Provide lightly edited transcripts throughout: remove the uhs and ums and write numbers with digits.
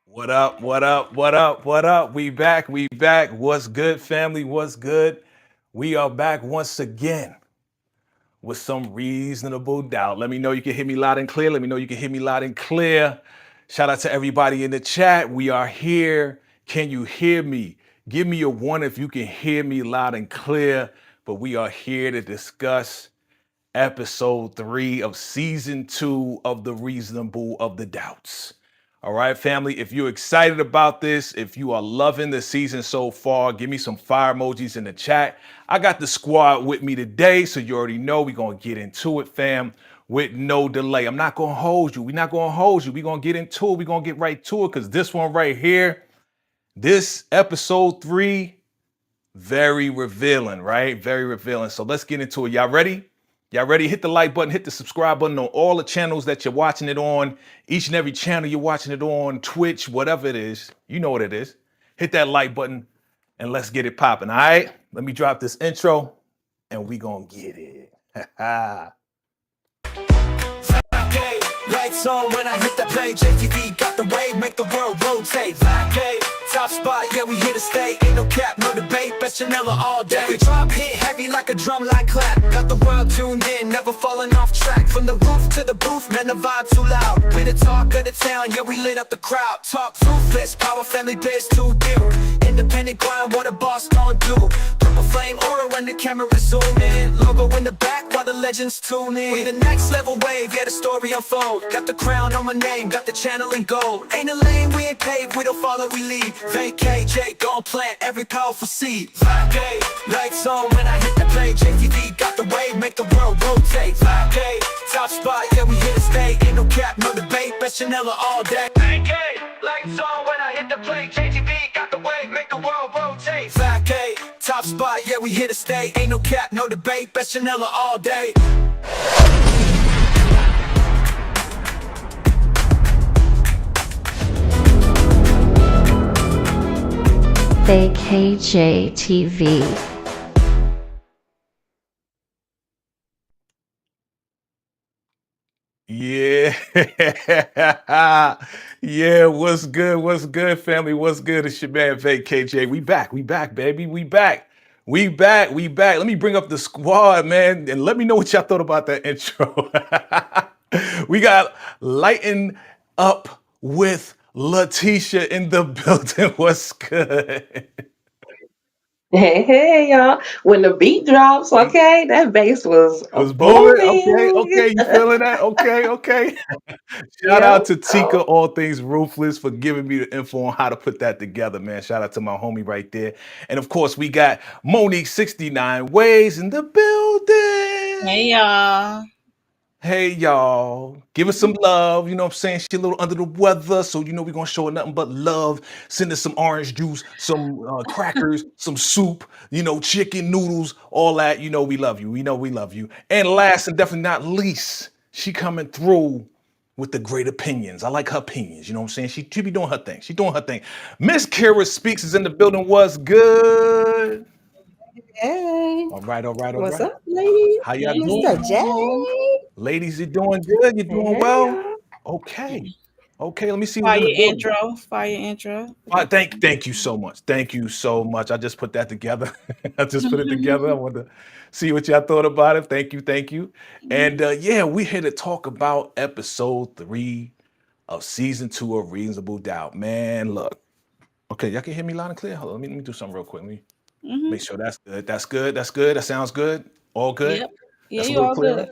What up? What up? What up? What up? We back. We back. What's good, family? What's good? We are back once again with some reasonable doubt. Let me know you can hear me loud and clear. Let me know you can hear me loud and clear. Shout out to everybody in the chat. We are here. Can you hear me? Give me a one if you can hear me loud and clear. But we are here to discuss episode 3 of season 2 of The Reasonable of the Doubts. All right, family, if you're excited about this, if you are loving the season so far, give me some fire emojis in the chat. I got the squad with me today, so you already know we're going to get into it, fam, with no delay. I'm not going to hold you. We're not going to hold you. We're going to get into it. We're going to get right to it because this one right here, this episode 3, very revealing, right? Very revealing. So let's get into it. Y'all ready? Y'all ready? Hit the like button, hit the subscribe button on all the channels that you're watching it on. Each and every channel you're watching it on, Twitch, whatever it is. You know what it is. Hit that like button and let's get it popping. All right? Let me drop this intro and we gonna get it. Okay, lights on when I hit the play. JTV got the wave, make the world rotate. Okay, top spot, yeah, we here to stay. Ain't no cap, no debate, best Chanela all day. We drop hit heavy like a drum line clap. Got the world tuned in, never falling off track. From the roof to the booth, man, the vibe too loud. We the talk of the town, yeah, we lit up the crowd. Talk ruthless, power family biz too deal. Independent grind, what a boss gon' do. Purple flame aura when the camera zoom in. Logo in the back while the legends tune in. We the next level wave, yeah, the story unfold. Got the crown on my name, got the channel in gold. Ain't a lane, we ain't paved, we don't follow, we lead. Vacay, J, gon' plant every powerful seed. Vacay, lights on when I hit the play. JTV got the wave, make the world rotate. Vacay, top spot, yeah, we here to stay. Ain't no cap, no debate, best Chanela all day. Vacay, lights on when I hit the play. JTV got the wave, make the world rotate. Vacay, top spot, yeah, we here to stay. Ain't no cap, no debate, best Chanela all day. AKJ TV. Yeah. Yeah, what's good? What's good, family? What's good? It's your man VKJ. We back, baby. We back. We back. Let me bring up the squad, man, and let me know what y'all thought about that intro. We got Lighten Up with Letitia in the building. What's good? Hey, y'all. When the beat drops, okay, that bass was It was booming. booming. Okay, you feeling that? Okay. Shout out Yep. to Tika, All Things Ruthless, for giving me the info on how to put that together, man. Shout out to my homie right there. And of course, we got Monique 69 Ways in the building. Hey y'all. Hey, y'all. Give us some love. You know what I'm saying? She a little under the weather, so you know we're going to show her nothing but love. Send us some orange juice, some crackers, some soup, you know, chicken, noodles, all that. You know we love you. We know we love you. And last and definitely not least, she coming through with the great opinions. I like her opinions. You know what I'm saying? She be doing her thing. She doing her thing. Miss Kira Speaks is in the building. Was good. Hey, All right, all right, all what's right. up, ladies? How y'all Hey. doing? Mr. J. Ladies, you doing good? You doing Hey, well? y'all. Okay. Okay, let me see who's Fire in the building. intro. Fire intro. Thank you so much. Thank you so much. I just put that together. I just put it together. I want to see what y'all thought about it. Thank you, thank you. And yeah, we're here to talk about episode 3 of season 2 of Reasonable Doubt. Man, look. Okay, y'all can hear me loud and clear. Hold on, let me do something real quick. Let me Mhm. make sure that's good. That's good. That's good. That sounds good. All good. Yep. Yeah, That's a you little all clearer. good.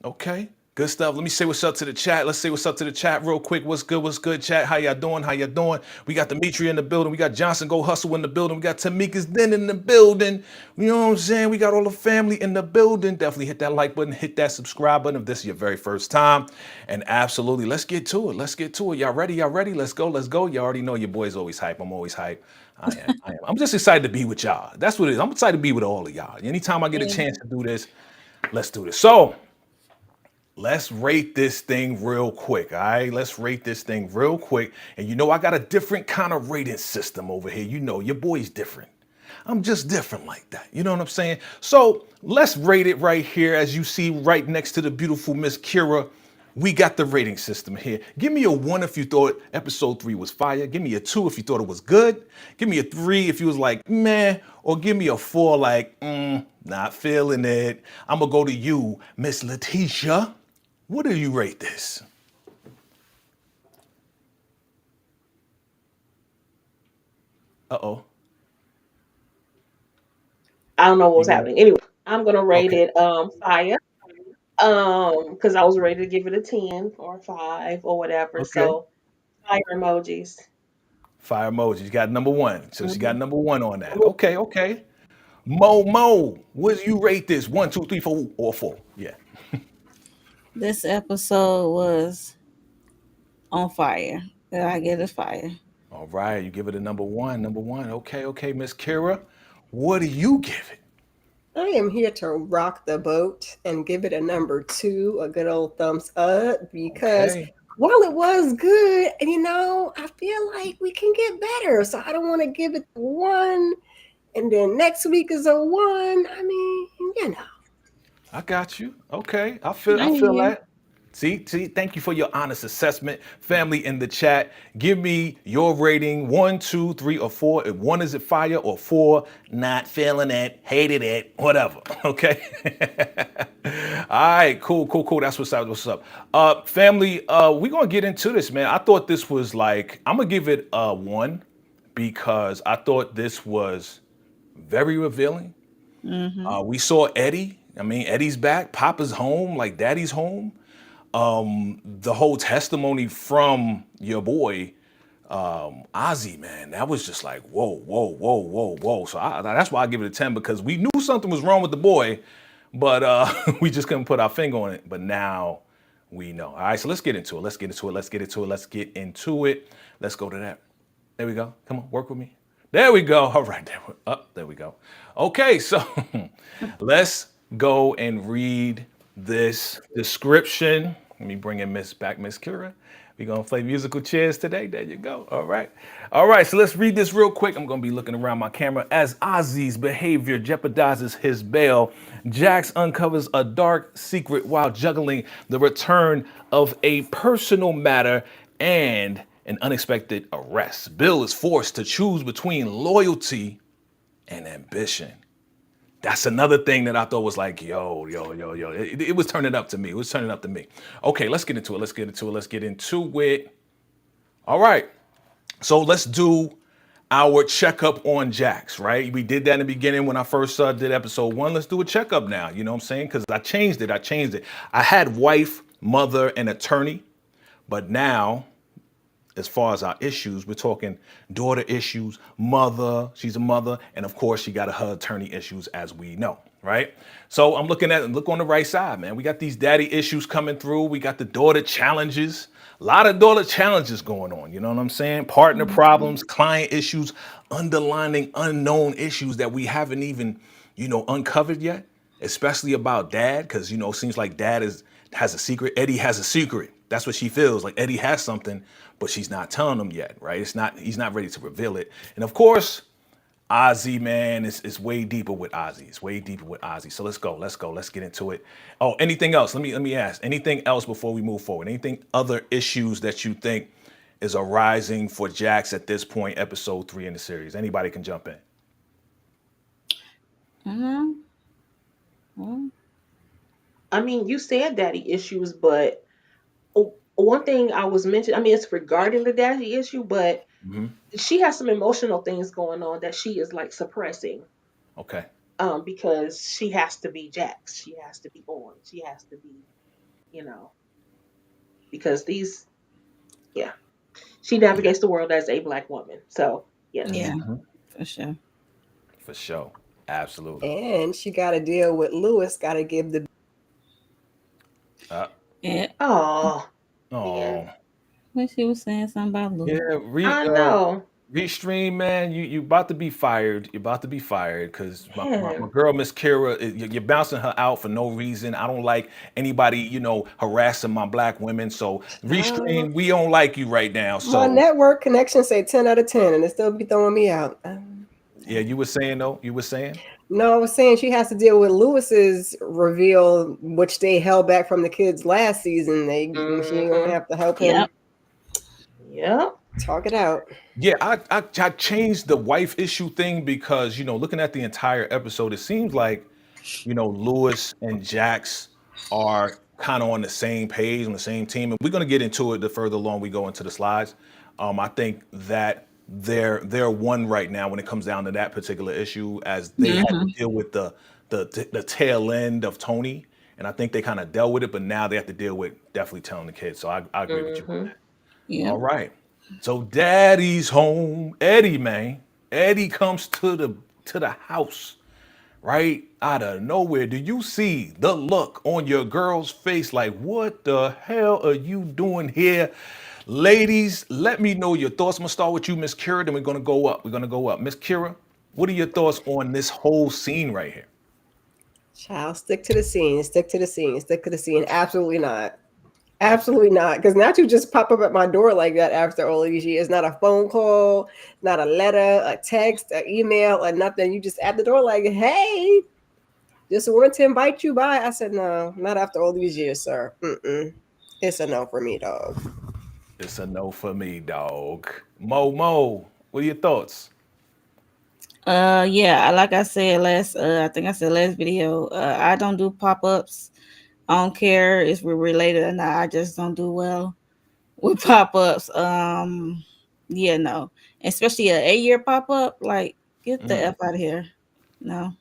Okay, good stuff. Let me say what's up to the chat. Let's say what's up to the chat real quick. What's good? What's good, chat? How y'all doing? How y'all doing? We got Demetri in the building. We got Johnson Go Hustle in the building. We got Tamika's Den in the building. You know what I'm saying? We got all the family in the building. Definitely hit that like button, hit that subscribe button if this is your very first time. And absolutely, let's get to it. Let's get to it. Y'all ready? Y'all ready? Let's go. Let's go. You already know your boy's always hype. I'm always hype. I am. I am. I'm just excited to be with y'all. That's what it is. I'm excited to be with all of y'all. Anytime I get a chance to do this, let's do this. So, let's rate this thing real quick, all right? Let's rate this thing real quick. And you know, I got a different kind of rating system over here. You know, your boy's different. I'm just different like that. You know what I'm saying? So let's rate it right here. As you see right next to the beautiful Miss Kira, we got the rating system here. Give me a 1 if you thought episode 3 was fire. Give me a 2 if you thought it was good. Give me a 3 if you was like, meh. Or give me a 4 like, not feeling it. I'm going to go to you, Miss Letitia. What do you rate this? Uh-oh. I don't know what You was go. happening. Anyway, I'm gonna rate Okay. it fire. Because I was ready to give it a 10 or 5 or whatever. Okay. So fire emojis. Fire emoji. You got number 1. So she got Mhm. number 1 on that. Okay, okay. Mo, what do you rate this? 1, 2, 3, 4, or 4? Yeah. This episode was on fire. I get a fire. All right, you give it a number 1. Number 1. Okay, okay, Miss Kira. What do you give it? I am here to rock the boat and give it a number 2, a good old thumbs up, because Okay. while it was good, I feel like we can get better. So I don't want to give it a 1, and then next week is a 1. I mean, I got you. Okay. I I feel hear. that. See, thank you for your honest assessment. Family in the chat, give me your rating 1, 2, 3, or 4. If 1 is it fire or 4, not feeling it, hated it, whatever. Okay. All right, cool. That's what's up. What's up? Family, we're gonna get into this, man. I thought this was like, I'm gonna give it a 1 because I thought this was very revealing. We saw Eddie. I mean, Eddie's back. Papa's home. Like Daddy's home. The whole testimony from your boy, Ozzy, man, that was just like, whoa. So that's why I give it a 10 because we knew something was wrong with the boy, but we just couldn't put our finger on it. But now we know. All right, so let's get into it. Let's get into it. Let's go to that. There we go. Come on, work with me. There we go. All right, there we go. Okay, so let's go and read this description. Let me bring in Miss Kira. We're gonna play musical chairs today. There you go. All right. All right, so let's read this real quick. I'm gonna be looking around my camera. As Ozzy's behavior jeopardizes his bail, Jax uncovers a dark secret while juggling the return of a personal matter and an unexpected arrest. Bill is forced to choose between loyalty and ambition. That's another thing that I thought was like, yo. It was turning up to me. Okay, let's get into it. All right. So let's do our checkup on Jax, right? We did that in the beginning when I first did episode 1. Let's do a checkup now. You know what I'm saying? Because I changed it. I had wife, mother, and attorney. But now, as far as our issues, we're talking daughter issues, mother, she's a mother, and of course she got her attorney issues as we know, right? So I'm look on the right side, man. We got these daddy issues coming through. We got the daughter challenges, a lot of daughter challenges going on. You know what I'm saying? Partner problems, client issues, underlining unknown issues that we haven't even, uncovered yet, especially about dad. Because, it seems like dad has a secret. Eddie has a secret. That's what she feels like. Eddie has something, but she's not telling him yet, right? He's not ready to reveal it. And of course, Ozzy, man, is way deeper with Ozzy. So let's go. Let's get into it. Oh, anything else? Let me ask. Anything else before we move forward? Anything other issues that you think is arising for Jax at this point, episode 3 in the series? Anybody can jump in. Well, I mean, you said daddy issues, but one thing I was mentioning, I mean, it's regarding the daddy issue, but Hmm. she has some emotional things going on that she is like suppressing. Okay. Because she has to be Jax. She has to be on. She has to be, you know, because yeah, she Yeah. navigates the world as a black woman. So, yeah. yeah, Hmm. for sure. For sure. Absolutely. and she got to deal with Lewis. Got to give the Uh, Yeah, Oh, man. oh. when she was saying something about Louis. Yeah. I know. Restream, man, you about to be fired. You're about to be fired because my Man. girl, Miss Kira, you're bouncing her out for no reason. I don't like anybody, harassing my black women. So uh, Restream, we don't like you right now. my So network connection say 10 out of 10, and it still be throwing me out. Yeah, you were saying though. You were saying. No, I was saying she has to deal with Lewis's reveal, which they held back from the kids last season. She gonna Mm-hmm. have to help him Yep. Yep. talk it out. Yeah, I changed the wife issue thing because looking at the entire episode, it seems like Lewis and Jax are kind of on the same page, on the same team, and we're gonna get into it the further along we go into the slides. I think that they're one right now when it comes down to that particular issue, as they had to Hmm. deal with the tail end of Tony, and I think they kind of dealt with it, but now they have to deal with definitely telling the kids. So I agree with you on Mm-hmm. that. All Yep. right. So daddy's home. Eddie, man. Eddie comes to the house right out of nowhere. Do you see the look on your girl's face like, what the hell are you doing here? Ladies, let me know your thoughts. I'm gonna start with you, Miss Kira, then we're gonna go up. We're gonna go up. Miss Kira, what are your thoughts on this whole scene right here? Child, stick to the scene. Stick to the scene. Stick to the scene. Absolutely not. Absolutely not. Because not you just pop up at my door like that after all these years. Not a phone call, not a letter, a text, an email, or nothing. You just at the door like, hey, just wanted to invite you by. I said, no, not after all these years, sir. It's a no for me, dog. It's a no for me, dog. Mo, what are your thoughts? Yeah, like I said last, I think I said last video, I don't do pop-ups. I don't care if we're related or not. I just don't do well with pop-ups. Yeah, no. Especially a 8-year pop-up, like get the Mm, F out of here. No.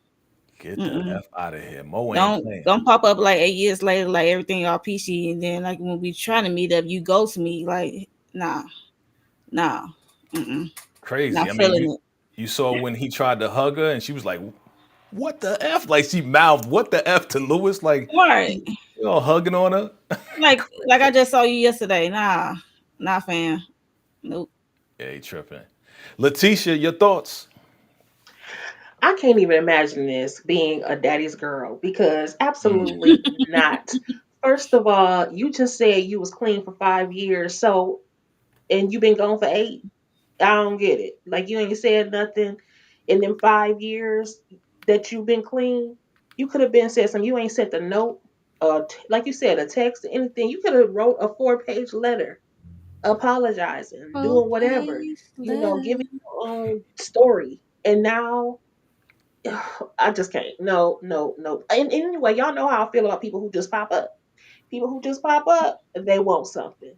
get the Mm-mm. F out of here. Mo ain't Don't playing. don't pop up like 8 years later, like everything all peachy, and then like when we trying to meet up, you ghost me. Like, nah, nah, mm-mm. Crazy. Not I mean, you feeling it. you saw when he tried to hug her and she was like, "What the f?" Like she mouthed, "What the f?" to Lewis, like Right. you know, hugging on her. Like I just saw you yesterday. Nah, nah, fam. Nope. Yeah, he tripping. Letitia, your thoughts? I can't even imagine this being a daddy's girl because Mm, absolutely not. First of all, you just said you was clean for 5 years, so and you've been gone for 8. I don't get it. Like you ain't said nothing in them 5 years that you've been clean. You could have been said something. You ain't sent a note, like you said, a text, anything. You could have wrote a 4-page letter apologizing, doing whatever, Okay, letter. giving your own story. And now I just can't. No, no, no. And anyway, y'all know how I feel about people who just pop up. People who just pop up, they want something.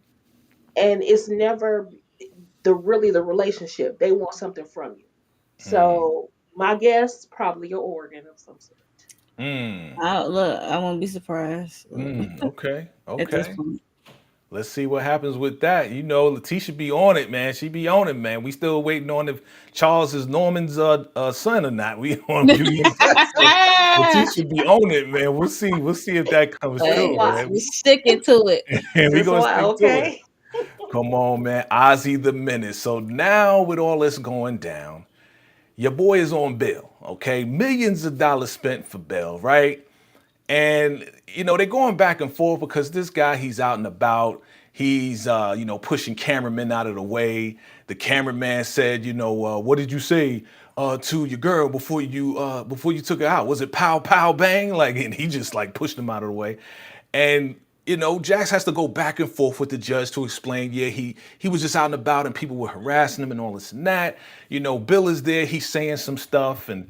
And it's never the relationship. They want something from you. mm, So my guess, probably your organ of some sort. mm, Look, I won't be surprised okay, at this okay. point. Let's see what happens with that. Letitia be on it, man. She be on it, man. We still waiting on if Charles is Norman's son or not. We on viewing that. So Letitia be on it, man. We'll see. We'll see if that comes Just Hey, true, watch. man. we sticking to it. And we Just gonna watch. stick to it. Okay. Come on, man. Ozzy the Menace. So now with all this going down, your boy is on bail. Okay, millions of dollars spent for bail, right? And they're going back and forth because this guy, he's out and about. He's pushing cameramen out of the way. The cameraman said, what did you say to your girl before you took her out? Was it pow pow bang? Like, and he just like pushed him out of the way. And Jax has to go back and forth with the judge to explain, yeah, he was just out and about and people were harassing him and all this and that. Bill is there, he's saying some stuff and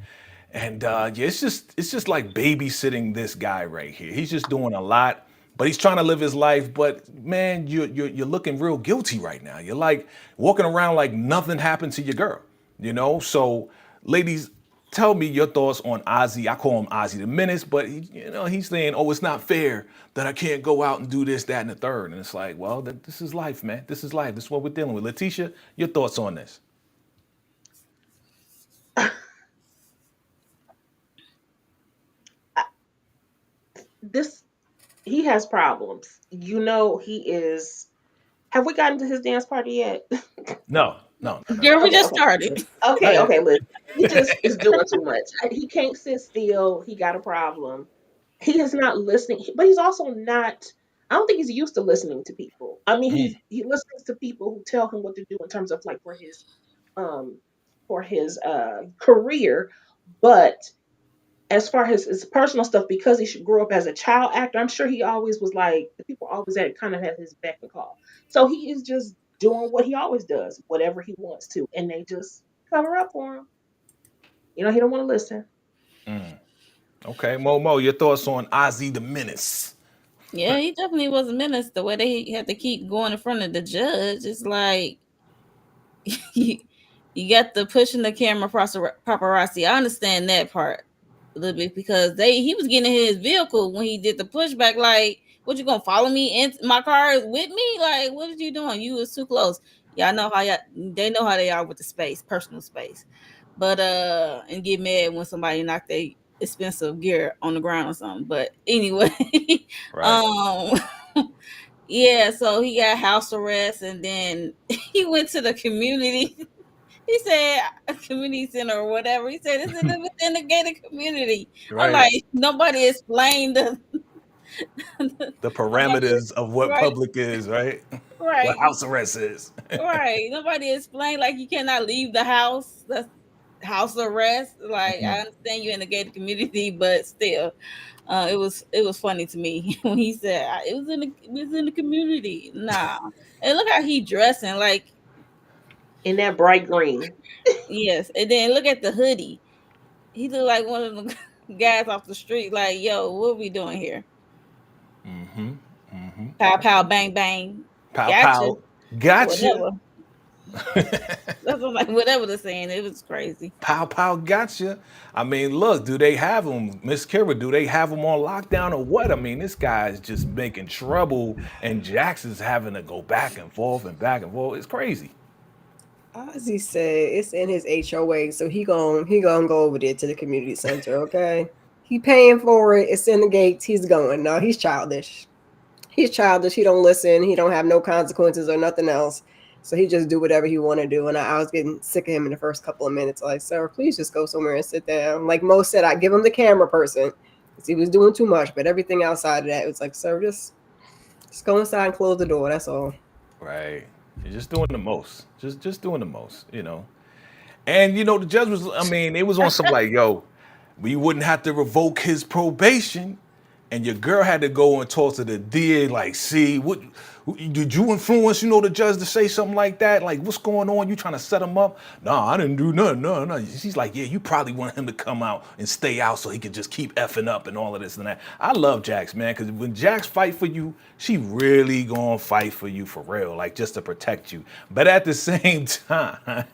yeah, it's just like babysitting this guy right here. He's just doing a lot, but he's trying to live his life. But man, you're looking real guilty right now. You're like walking around like nothing happened to your girl. So, ladies, tell me your thoughts on Ozzy. I call him Ozzy the Menace, but he's saying, "Oh, it's not fair that I can't go out and do this, that, and the third." And it's like, well, this is life, man. This is life. This is what we're dealing with. Letitia, your thoughts on this? This he has problems. He is. Have we gotten to his dance party yet? No, no, no, no. Girl, we Okay, just okay. started. Go Okay, ahead. okay, listen. He just is doing too much. He can't sit still. He got a problem. He is not listening, but he's also not. I don't think he's used to listening to people. I mean, Mm, he listens to people who tell him what to do in terms of like for his um for his career, but as far as his personal stuff, because he should grow up as a child actor, I'm sure he always was like the people always had kind of had his beck and call. So he is just doing what he always does, whatever he wants to, and they just cover up for him. He don't want to listen. Mm. Okay, Momo, your thoughts on Ozzy the Menace? Yeah, he definitely was a menace. The way they had to keep going in front of the judge, it's like you, you got the pushing the camera paparazzi. I understand that part a little bit because he was getting in his vehicle when he did the pushback. Like, what, you gonna follow me in my car with me? Like, what are you doing? You was too close. Y'all know how they know how they are with the space, personal space. But and get mad when somebody knock their expensive gear on the ground or something. But anyway, Right. um yeah, so he got house arrest and then he went to the community. He said a community center or whatever. He said it's within the gated community. I'm Right. like, nobody explained The nobody, parameters of what right, public is, right? What right, house arrest is. right. Nobody explained like you cannot leave the house. That's house arrest. Like, I understand you're in the gated community, but still. It was funny to me when he said it was in the community. Nah, and look how he dressing. Like, In that bright green. yes, and then look at the hoodie. He look like one of the guys off the street. Like, yo, what we doing here? Mm-hmm. Mm-hmm. Pow pow bang bang. Pow Gotcha. pow. Gotcha. Whatever. That's what, like, whatever they're saying. It was crazy. Pow pow. Gotcha. I mean, look, do they have him, Miss Kira? Do they have him on lockdown or what? I mean, this guy is just making trouble, and Jackson's having to go back and forth and back and forth. It's crazy. Ozzy said it's in his HOA, so he gonna go over there to the community center. Okay, he paying for it. It's in the gates. He's going. No, he's childish. He's childish. He don't listen. He don't have no consequences or nothing else. So he just do whatever he want to do. And I was getting sick of him in the first couple of minutes. Like, sir, please just go somewhere and sit down. Like Mo said, I give him the camera person because he was doing too much. But everything outside of that, it was like, sir, just go inside and close the door. That's all. Right. You're just doing the most. Just doing the most, And the judge was, I mean, it was on some like, yo, we wouldn't have to revoke his probation. And your girl had to go and talk to the DA, like, see, what did you influence, the judge to say something like that? Like, what's going on? You trying to set him up? No, I didn't do nothing. No. She's like, yeah, you probably want him to come out and stay out so he could just keep effing up and all of this and that. I love Jax, man, because when Jax fight for you, she really gonna fight for you for real, like just to protect you. But at the same time,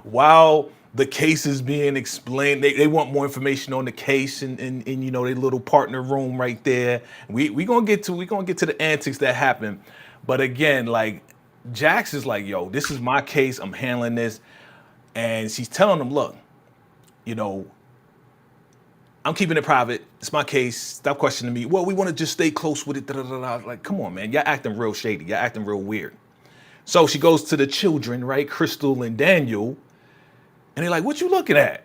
while the case is being explained, they want more information on the case in their little partner room right there. We gonna get to the antics that happen. But again, like Jax is like, yo, this is my case, I'm handling this. And she's telling them, look, I'm keeping it private. It's my case. Stop questioning me. Well, we want to just stay close with it. Da, da, da, da. Like, come on, man. Y'all acting real shady. Y'all acting real weird. So she goes to the children, right? Crystal and Daniel. And they're like, what you looking at?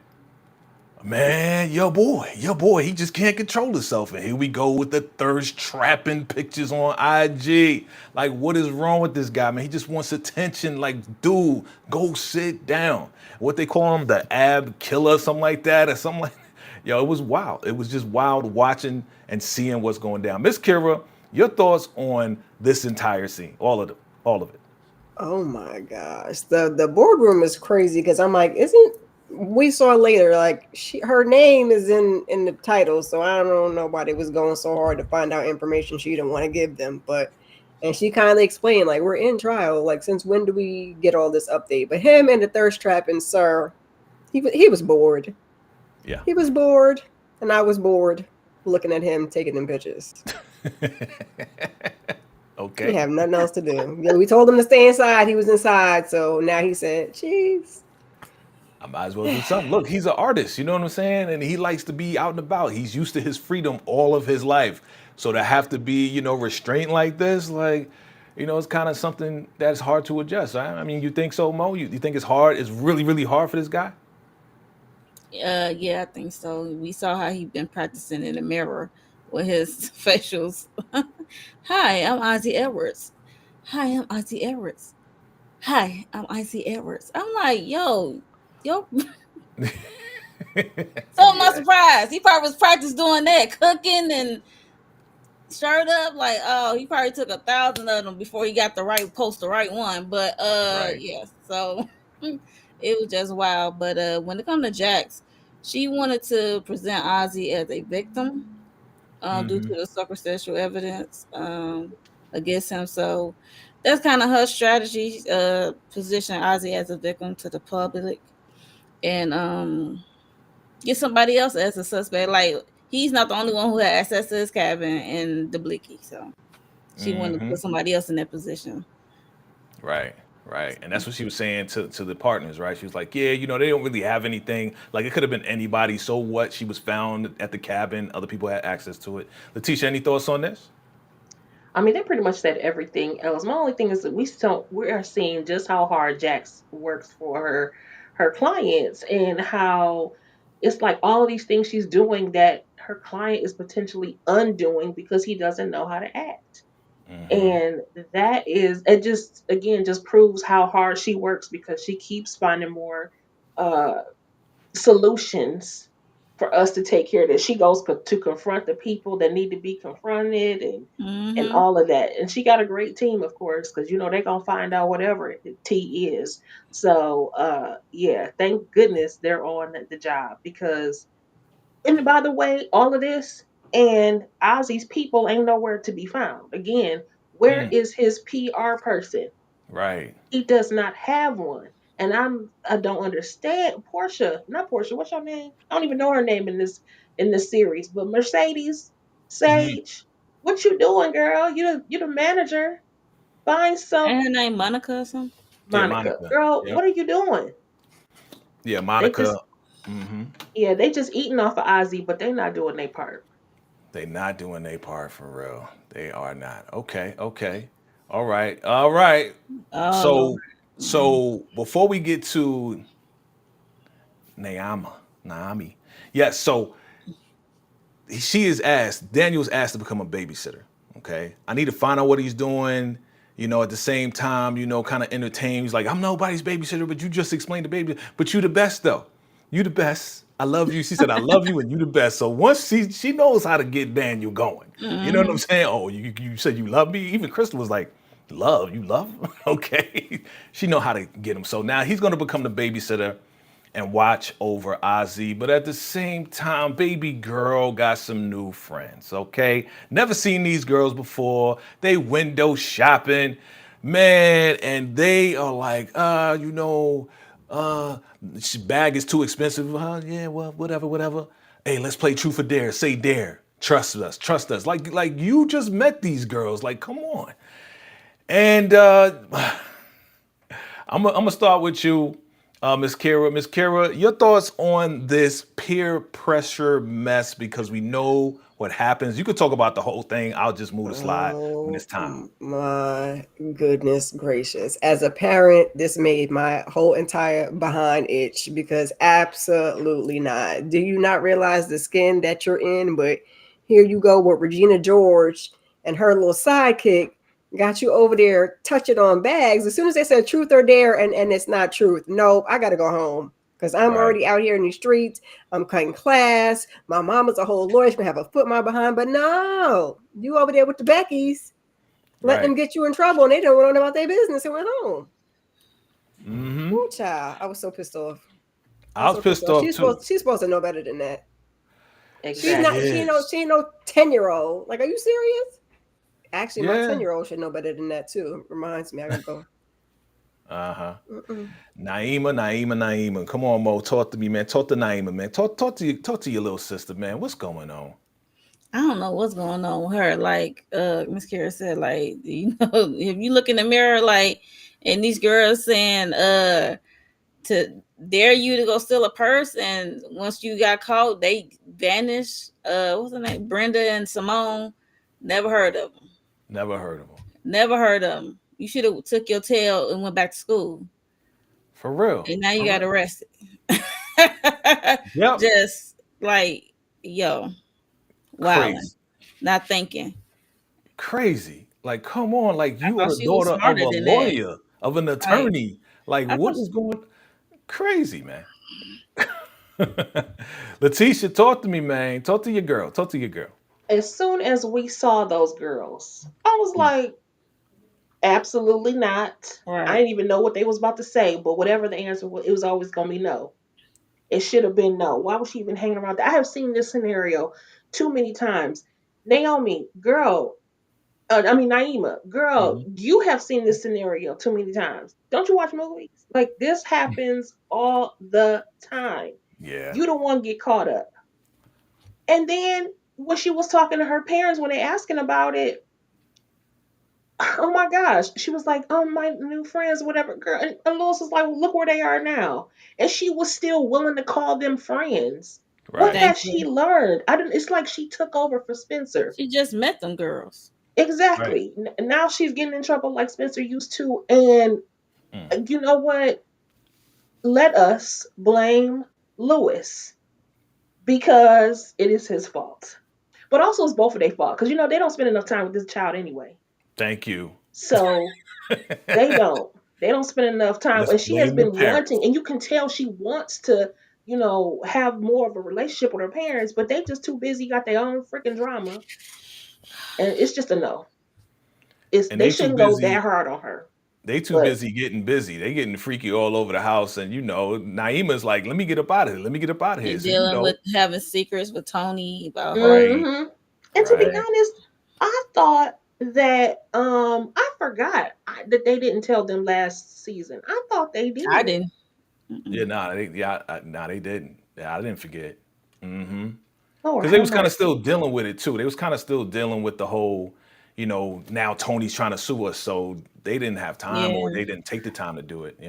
Man, your boy, he just can't control himself. And here we go with the thirst trapping pictures on IG. Like, what is wrong with this guy, man? He just wants attention. Like, dude, go sit down. What they call him, the ab killer, something like that, or something like that. Yo, it was wild. It was just wild watching and seeing what's going down. Miss Kira, your thoughts on this entire scene, all of it. Oh my gosh, the boardroom is crazy because I'm like, we saw later like her name is in the title, so I don't know why they was going so hard to find out information she didn't want to give them, and she kind of explained like we're in trial, like since when do we get all this update? But him and the thirst trap and sir, he was bored. Yeah. He was bored, and I was bored looking at him taking them pictures. Okay. We have nothing else to do. Yeah, we told him to stay inside. He was inside. So now he said, "Jeez, I might as well do something." Look, he's an artist, you know what I'm saying? And he likes to be out and about. He's used to his freedom all of his life. So to have to be, restrained like this, like, it's kind of something that's hard to adjust. Right? I mean, you think so, Mo? You think it's hard? It's really, really hard for this guy? Yeah, I think so. We saw how he been practicing in the mirror with his facials. Hi, I'm Ozzy Edwards. Hi, I'm Ozzy Edwards. Hi, I'm Ozzy Edwards. I'm like, yo, Yo, so I'm not Yeah. surprised. He probably was practice doing that, cooking and shirt up. Like, oh, he probably took 1,000 of them before he got the right post, the right one. But Right. yeah. So it was just wild. But when it comes to Jax, she wanted to present Ozzy as a victim, due to Mm-hmm. the circumstantial evidence against him. So that's kind of her strategy, position Ozzy as a victim to the public, and get somebody else as a suspect. Like, he's not the only one who had access to his cabin in the Blicky, so she wanted to Mm-hmm. put somebody else in that position. Right. Right. And that's what she was saying to the partners, right? She was like, yeah, they don't really have anything. Like, it could have been anybody. So what? She was found at the cabin. Other people had access to it. Letitia, any thoughts on this? I mean, they pretty much said everything else. My only thing is that we are seeing just how hard Jax works for her clients, and how it's like all of these things she's doing that her client is potentially undoing because he doesn't know how to act. Mm-hmm. And that is, it just again just proves how hard she works, because she keeps finding more uh solutions for us to take care of this. She goes to confront the people that need to be confronted, and Mm-hmm. all of that. And she got a great team, of course, because they're gonna find out whatever the tea is. So yeah, thank goodness they're on the job, because, and by the way, all of this and Ozzy's people ain't nowhere to be found. Again, where Mm. is his PR person? Right. He does not have one. And I don't understand. Portia, not Portia, what's your name? I don't even know her name in this series, but Mercedes Mm-hmm. Sage, what you doing, girl? You the manager. Find some. And her name Monica or something. Yeah, Monica, Monica. girl, Yep. what are you doing? Yeah, They Monica. just Mm-hmm. Yeah, they just eating off of Ozzy, but they not doing their part. They not doing their part for real. They are not. Okay. Okay. All right. All right. Oh Lord. So so before we get to Naomi. Yes, so she is asked, Daniel's asked to become a babysitter. Okay. I need to find out what he's doing, at the same time, kind of entertain. He's like, I'm nobody's babysitter, but you just explained the baby. But you the best though. You the best. I love you. She said, I love you and you the best. So once she knows how to get Daniel going. You know what I'm Mm-hmm. saying? Oh, you said you love me? Even Crystal was like, love, you love? Okay. She know how to get him. So now he's gonna become the babysitter and watch over Ozzy. But at the same time, baby girl got some new friends, okay? Never seen these girls before. They window shopping, man, and they are like, uh, bag is too expensive. Yeah, well, whatever, whatever. Hey, let's play truth or dare. Say dare. Trust us, trust us. Like you just met these girls. Like, come on. And I'm gonna start with you, Miss Kara. Miss Kara, your thoughts on this peer pressure mess, because we know what happens. You could talk about the whole thing. I'll just move the slide when Oh it's time. my goodness gracious. As a parent, this made my whole entire behind itch, because absolutely not. Do you not realize the skin that you're in? But here you go with Regina George and her little sidekick got you over there touching on bags. As soon as they said truth or dare, and it's not truth, nope, I got to go home, because I'm Right, already out here in the streets. I'm cutting class. My mama's a whole lawyer. She's gonna have a foot in my behind. But no, you over there with the Beckys, letting right. them get you in trouble, and they don't know about their business and went home. Mm-hmm. Ooh, child, I was so pissed off. I I was was so pissed pissed off. off too. She's supposed to know better than that. She's She not. Exactly. is. She ain't no 10-year-old. Like, are you serious? Actually, my Yeah. 10-year-old should know better than that too. Reminds me, I gotta go. Uh-huh. Mm-mm. Naima. Come on, Mo. Talk to me, man. Talk to Naima, man. Talk to your little sister, man. What's going on? I don't know what's going on with her. Like Miss Kara said, like, if you look in the mirror, like, and these girls saying to dare you to go steal a purse, and once you got caught, they vanish. What's her name? Brenda and Simone. Never heard of them. Never heard of him. Never heard of them. You should have took your tail and went back to school. For real. And now you For got real. arrested. Yep. Just like, yo, wilding, Crazy. not thinking. Crazy. Like, come on. Like, I you thought are the she was daughter of smarter a than that. lawyer, of an Like, attorney. Like, I thought what is going? Crazy, man. Letitia, talk to me, man. Talk to your girl. Talk to your girl. As soon as we saw those girls, I was like, absolutely not. I Right. didn't even know what they was about to say, but whatever the answer was, it was always gonna be no. It should have been no. Why was she even hanging around? I have seen this scenario too many times. Naomi, girl, I mean Naima, girl, Mhm. you have seen this scenario too many times. Don't you watch movies? Like this happens all the time. Yeah. You don't want to get caught up. And then when she was talking to her parents when they asking about it, oh my gosh, she was like, "Oh, my new friends, whatever, girl." And Lois was like, well, "Look where they are now," and she was still willing to call them friends. What Right. Thank has she you. learned? I don't. It's like she took over for Spencer. She just met them girls. Right. Exactly. Now she's getting in trouble like Spencer used to. And Mm. you know what? Let us blame Lewis because it is his fault. But also it's both of their fault because they don't spend enough time with this child anyway. Thank you. So they don't. They don't spend enough time. Let's And she has blame the been parents. wanting, and you can tell she wants to, have more of a relationship with her parents, but they just too busy, got their own freaking drama. And it's just a no. And They they too shouldn't go busy. that hard on her. They too But busy getting busy. They getting freaky all over the house. And Naima's like, let me get up out of here. Let me get up out of here. And So dealing with having secrets with Tony about her. right, hmm and to be right. honest, I thought that I forgot that they didn't tell them last season. I thought they I did. didn't. Yeah, Mm-mm. nah, they didn't. Yeah, I didn't forget. Mm-hmm. Lord Because they have was kind of still mercy. dealing with it too. They was kind of still dealing with the whole, now Tony's trying to sue us, so they didn't have time or Yeah. they didn't take the time to do it. I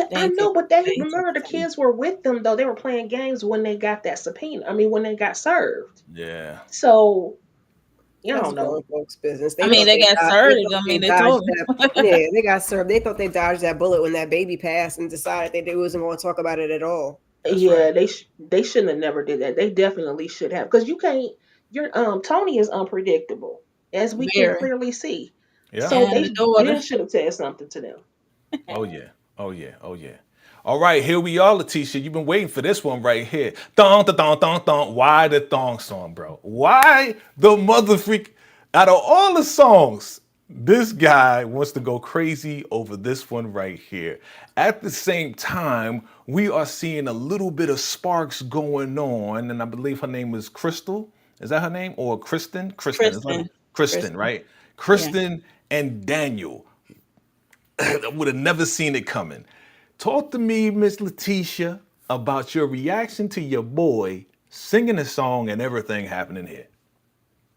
Thank you. know, but they Thank you. remember the kids were with them though. They were playing games when they got that subpoena. I mean, when they got served. Yeah. So yeah, I That's don't grown know. folks' business. I They mean, thought they got they served. thought I they mean, they dodged told that. them. Yeah, they got served. They thought they dodged that bullet when that baby passed and decided they wasn't going to talk about it at all. That's right. Yeah, they shouldn't have never did that. They definitely should have because you can't. Your Tony is unpredictable as we can Very. clearly see. Yeah. So And they the daughter. been should have said something to them. Oh yeah. Oh yeah. Oh yeah. All right, here we are, Letitia. You've been waiting for this one right here. Thong, thong, thong, thong, thong. Why the thong song, bro? Why the mother freak? Out of all the songs, this guy wants to go crazy over this one right here. At the same time, we are seeing a little bit of sparks going on, and I believe her name is Crystal. Is that her name or Kristen? Kristen. Is that Kristen. Kristen, Kristen. right? Yeah. Kristen and Daniel. I would have never seen it coming. Talk to me, Miss Letitia, about your reaction to your boy singing a song and everything happening here.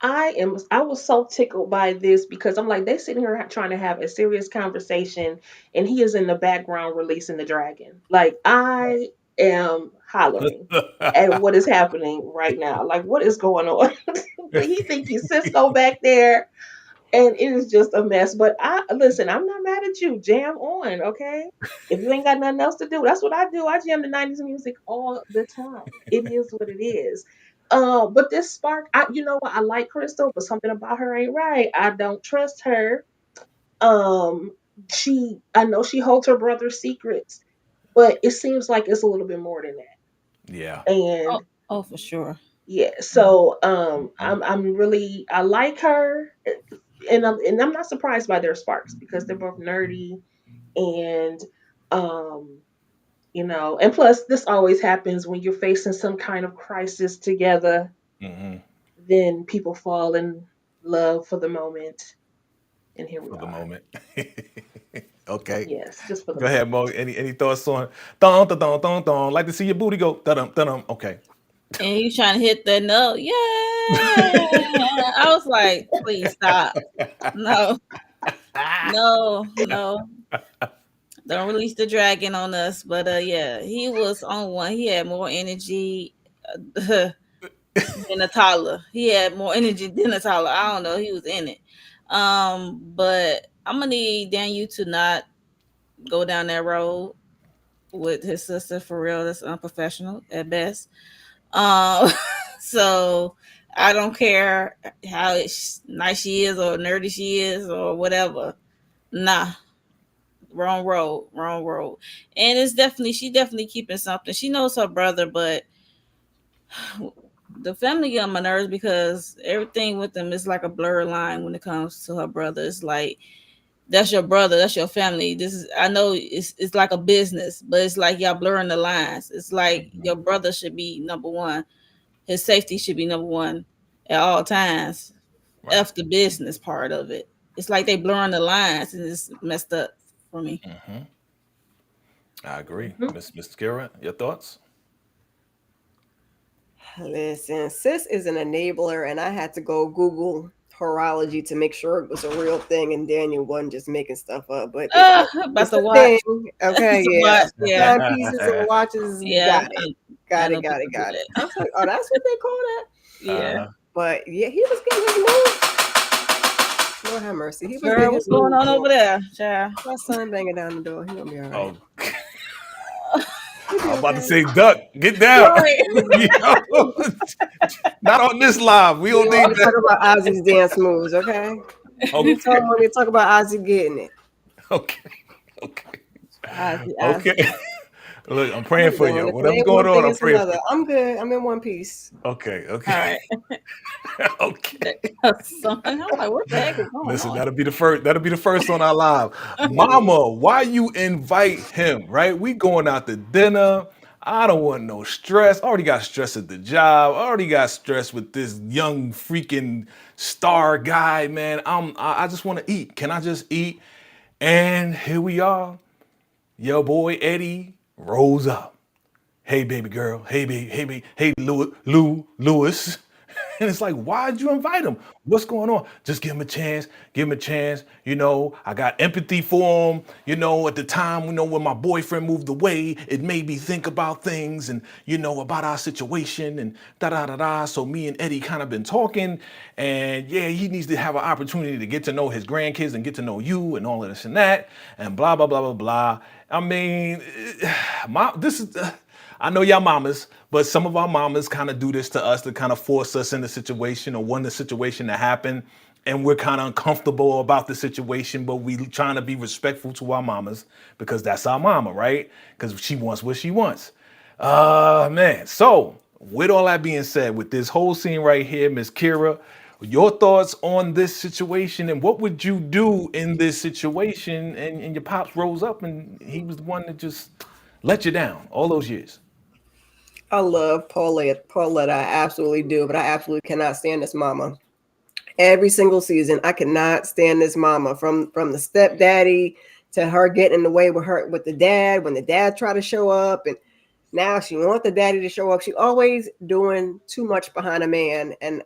I was so tickled by this because I'm like they sitting here trying to have a serious conversation and he is in the background releasing the dragon. Like I am hollering at what is happening right now. Like what is going on? He think he's Cisco back there and it is just a mess. But I listen, I'm not mad at you. Jam on, okay? If you ain't got nothing else to do, that's what I do. I jam the '90s music all the time. It is what it is. But this spark, you know what? I like Crystal, but something about her ain't right. I don't trust her. Um, I know she holds her brother's secrets, but it seems like it's a little bit more than Yeah. that. Oh, And oh, for sure. yeah, so Mhm. I like her, and I'm not surprised by their sparks because they're both nerdy and um and plus this always happens when you're facing some kind of crisis together, Mhm. then people fall in love for the moment, and here we For the are. moment. Okay. Yes, just for the Go ahead, moment. Mo. Any thoughts on thong, thong, thong, thong, thong? Like to see your booty go. Da-dum, da-dum. Okay. And you trying to hit that note. Yeah. I was like, please stop. No, no, no. Don't release the dragon on us. But yeah, he was on one. He had more energy than a toddler. He had more energy than a toddler. I don't know. He was in it. But I'm gonna need Daniel to not go down that road with his sister for real. That's unprofessional at best. Um, so I don't care how nice she is or nerdy she is or whatever. Nah, wrong road, wrong road. And it's definitely she definitely keeping something. She knows her brother, but the family get on my nerves because everything with them is like a blurred line when it comes to her brother. It's like that's your brother, that's your family. This is I know it's like a business, but it's like y'all blurring the lines. It's like Mhm. your brother should be number one. His safety should be number one at all times. Right. F the business part of it. It's like they blurring the lines and it's messed up for me. Hmm. I agree. Mhm. Miss Kira, your thoughts? Listen, sis is an enabler, and I had to go Google horology to make sure it was a real thing, and Daniel wasn't just making stuff up. But About it's to a thing. watch. Okay, To yeah. watch, yeah. Timepieces and watches, Yeah. got it. I Got know it, got people it, do got it. that. I was like, oh, that's what they call that? Yeah. Uh-huh. But yeah, he was getting his moves. Lord have mercy. He was Girl, getting what's his going moves on over on. there, child? My son banging down the door. He gonna be all right. Oh, He be I'm about to okay. say, Duck, get down. Right. Yo, not on this live. We We don't don't want need to talk that. about Ozzy's dance moves, okay? You told Okay, him when we talk about Ozzy getting it. okay, okay, Ozzy, okay. Ozzy. Look, I'm I'm praying for doing you. it. If it Whatever's ain't going one on, thing, I'm it's praying for another. I'm good. I'm in one piece. you. Okay, All okay, right. okay. I'm like, what the heck is going Listen, on? that'll be the first. That'll be the first on our live. Mama, why you invite him? Right? We going out to dinner. I don't want no stress. I already got stress at the job. I already got stress with this young freaking star guy, man. I just want to eat. Can I just eat? And here we are. Your boy Eddie rolls up. Hey baby girl, hey Lewis. And it's like, why'd you invite him? What's going on? Just give him a chance, give him a chance. I got empathy for him. At the time, when my boyfriend moved away, it made me think about things and, about our situation and da da da da. So me and Eddie kind of been talking, and yeah, he needs to have an opportunity to get to know his grandkids and get to know you and all of this and that, and blah, blah, blah, blah, blah. I mean, this is. I know y'all mamas, but some of our mamas kind of do this to us to kind of force us in the situation or want the situation to happen. And we're kind of uncomfortable about the situation, but we trying to be respectful to our mamas because that's our mama, right? Because she wants what she wants. Man. So with all that being said, with this whole scene right here, Miss Kira, your thoughts on this situation and what would you do in this situation? And your pops rose up and he was the one that just let you down all those years. I love Paulette. Paulette, I absolutely do, but I absolutely cannot stand this mama. Every single season, I cannot stand this mama from the stepdaddy to her getting in the way with the dad when the dad tried to show up, and now she wants the daddy to show up. She always doing too much behind a man, and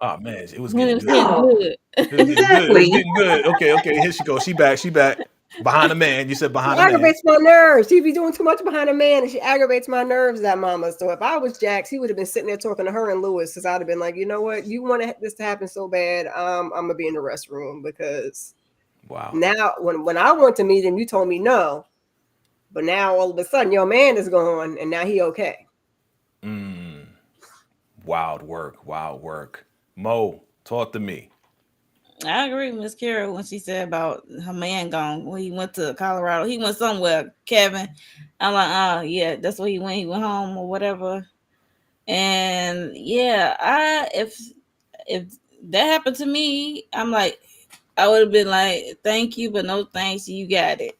Oh man, it was When it getting was good. getting No, good. It was getting good. It was exactly. getting good. Okay, okay. Here she goes. She back. She back. Behind the man. You said she behind the man. aggravates my nerves. She be doing too much behind a man, and she aggravates my nerves. That mama. So if I was Jax, he would have been sitting there talking to her and Lewis, because I'd have been like, you know what, you want this to happen so bad. I'm gonna be in the restroom because Wow. now when I went to meet him, you told me no. But now all of a sudden your man is gone and now he okay. Mm, wild work. Wild work. Mo, talk to me. I agree with Miss Kara when she said about her man gone when he went to Colorado. He went somewhere, Kevin. I'm like, oh yeah, that's where he went. He went home or whatever. And yeah, if that happened to me, I'm like, I would have been like, thank you, but no thanks. You got it.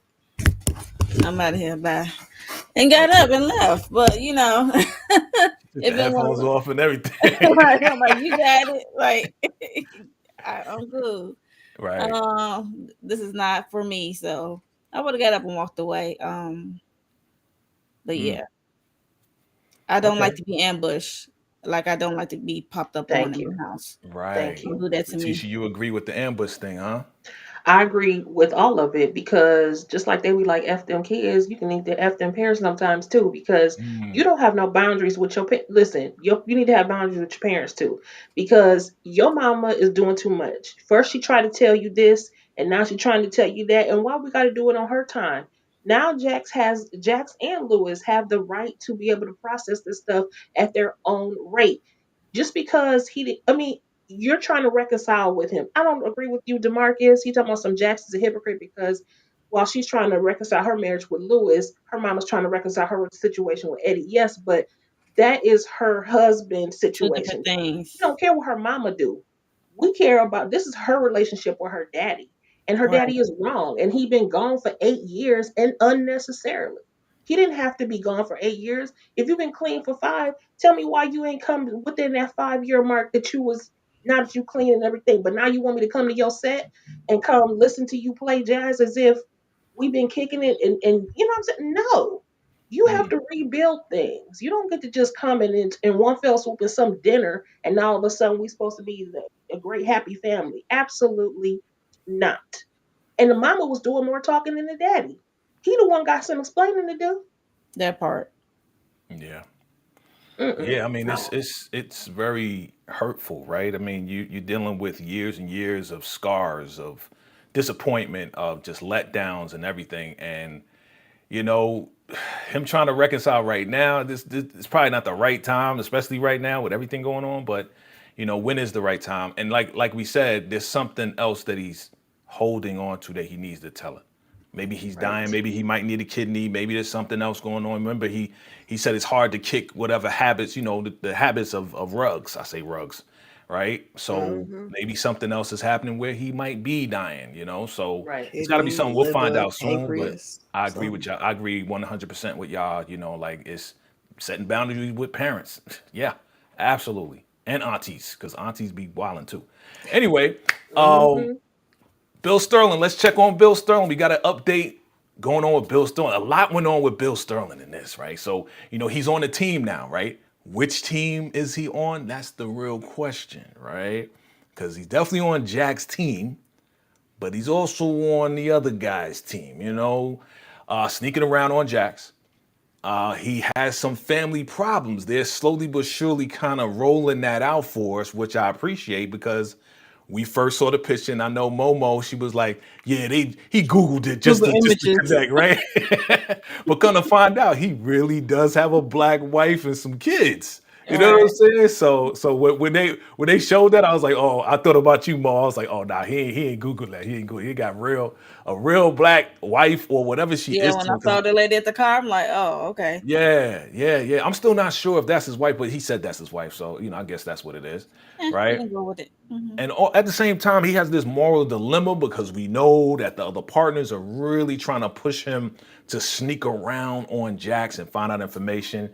I'm out of here. Bye. And got up and left. But Took the it been one of headphones those. off and everything. I'm like, you got it. Like, I'm good. Right. This is not for me. So I would have got up and walked away. But Mm, yeah, I don't like okay. to be ambushed. Like I don't like to be popped up on Thank in you. the house. Thank Right. Don't you. do that to me. Letitia, you agree with the ambush thing, huh? I agree with all of it because just like they be like F them kids, you can need to F them parents sometimes too because you Mm, don't have no boundaries with your listen, you need to have boundaries with your parents too because your mama is doing too much. First she tried to tell you this and now she's trying to tell you that and why we got to do it on her time. Now Jax and Lewis have the right to be able to process this stuff at their own rate. Just because he did, I mean, you're trying to reconcile with him. I don't agree with you, Demarcus. He talking about some Jackson's a hypocrite because while she's trying to reconcile her marriage with Lewis, her mama's trying to reconcile her situation with Eddie. Yes, but that is her husband's Two different situation. We things. don't care what her mama do. We care about this is her relationship with her daddy. And her Right. daddy is wrong. And he been gone for 8 years and unnecessarily. He didn't have to be gone for 8 years. If you've been clean for 5, tell me why you ain't come within that 5 year mark that you was now that you clean and everything, but now you want me to come to your set and come listen to you play jazz as if we've been kicking it and you know what I'm saying? No. You have Mm, to rebuild things. You don't get to just come in one fell swoop in some dinner and now all of a sudden we supposed to be a great happy family. Absolutely not. And the mama was doing more talking than the daddy. He the one got some explaining to do. That part. yeah. Mm-mm, Yeah, I mean no. it's very hurtful, right? I mean, you're dealing with years and years of scars, of disappointment, of just letdowns and everything. And you know, him trying to reconcile right now, this is probably not the right time, especially right now with everything going on. But when is the right time? And like we said, there's something else that he's holding on to that he needs to tell her. Maybe he's dying. Right. Maybe he might need a kidney. Maybe there's something else going on. Remember, he said it's hard to kick whatever habits, the habits of rugs. I say rugs, right? So Hmm. maybe something else is happening where he might be dying. So Right. it's got to be Kidney, something we'll find liver, out soon. But pancreas, I agree with something. y'all. I agree 100% with y'all. Like it's setting boundaries with parents. Yeah, absolutely, and aunties because aunties be wilding too. Anyway, um, Mm-hmm. Bill Sterling. Let's check on Bill Sterling. We got an update going on with Bill Sterling. A lot went on with Bill Sterling in this, right? So, he's on the team now, right? Which team is he on? That's the real question, right? Because he's definitely on Jack's team, but he's also on the other guy's team, sneaking around on Jack's. He has some family problems. They're slowly but surely kind of rolling that out for us, which I appreciate because we first saw the picture, and I know Momo, she was like, "Yeah, he Googled it just Google to images. connect, right?" But gonna find out, he really does have a black wife and some kids. You know what I'm Right. saying? So when they showed that, I was like, "Oh, I thought about you, Mo." I was like, "Oh, nah, he ain't Googled that. He ain't Googled. He got a real black wife or whatever she Yeah, is when to I him." 'Cause saw the lady at the car, I'm like, oh, okay. yeah, yeah, yeah. I'm still not sure if that's his wife, but he said that's his wife. So, I guess that's what it is. We Right. can go with it. And at the same time, he has this moral dilemma because we know that the other partners are really trying to push him to sneak around on Jax and find out information.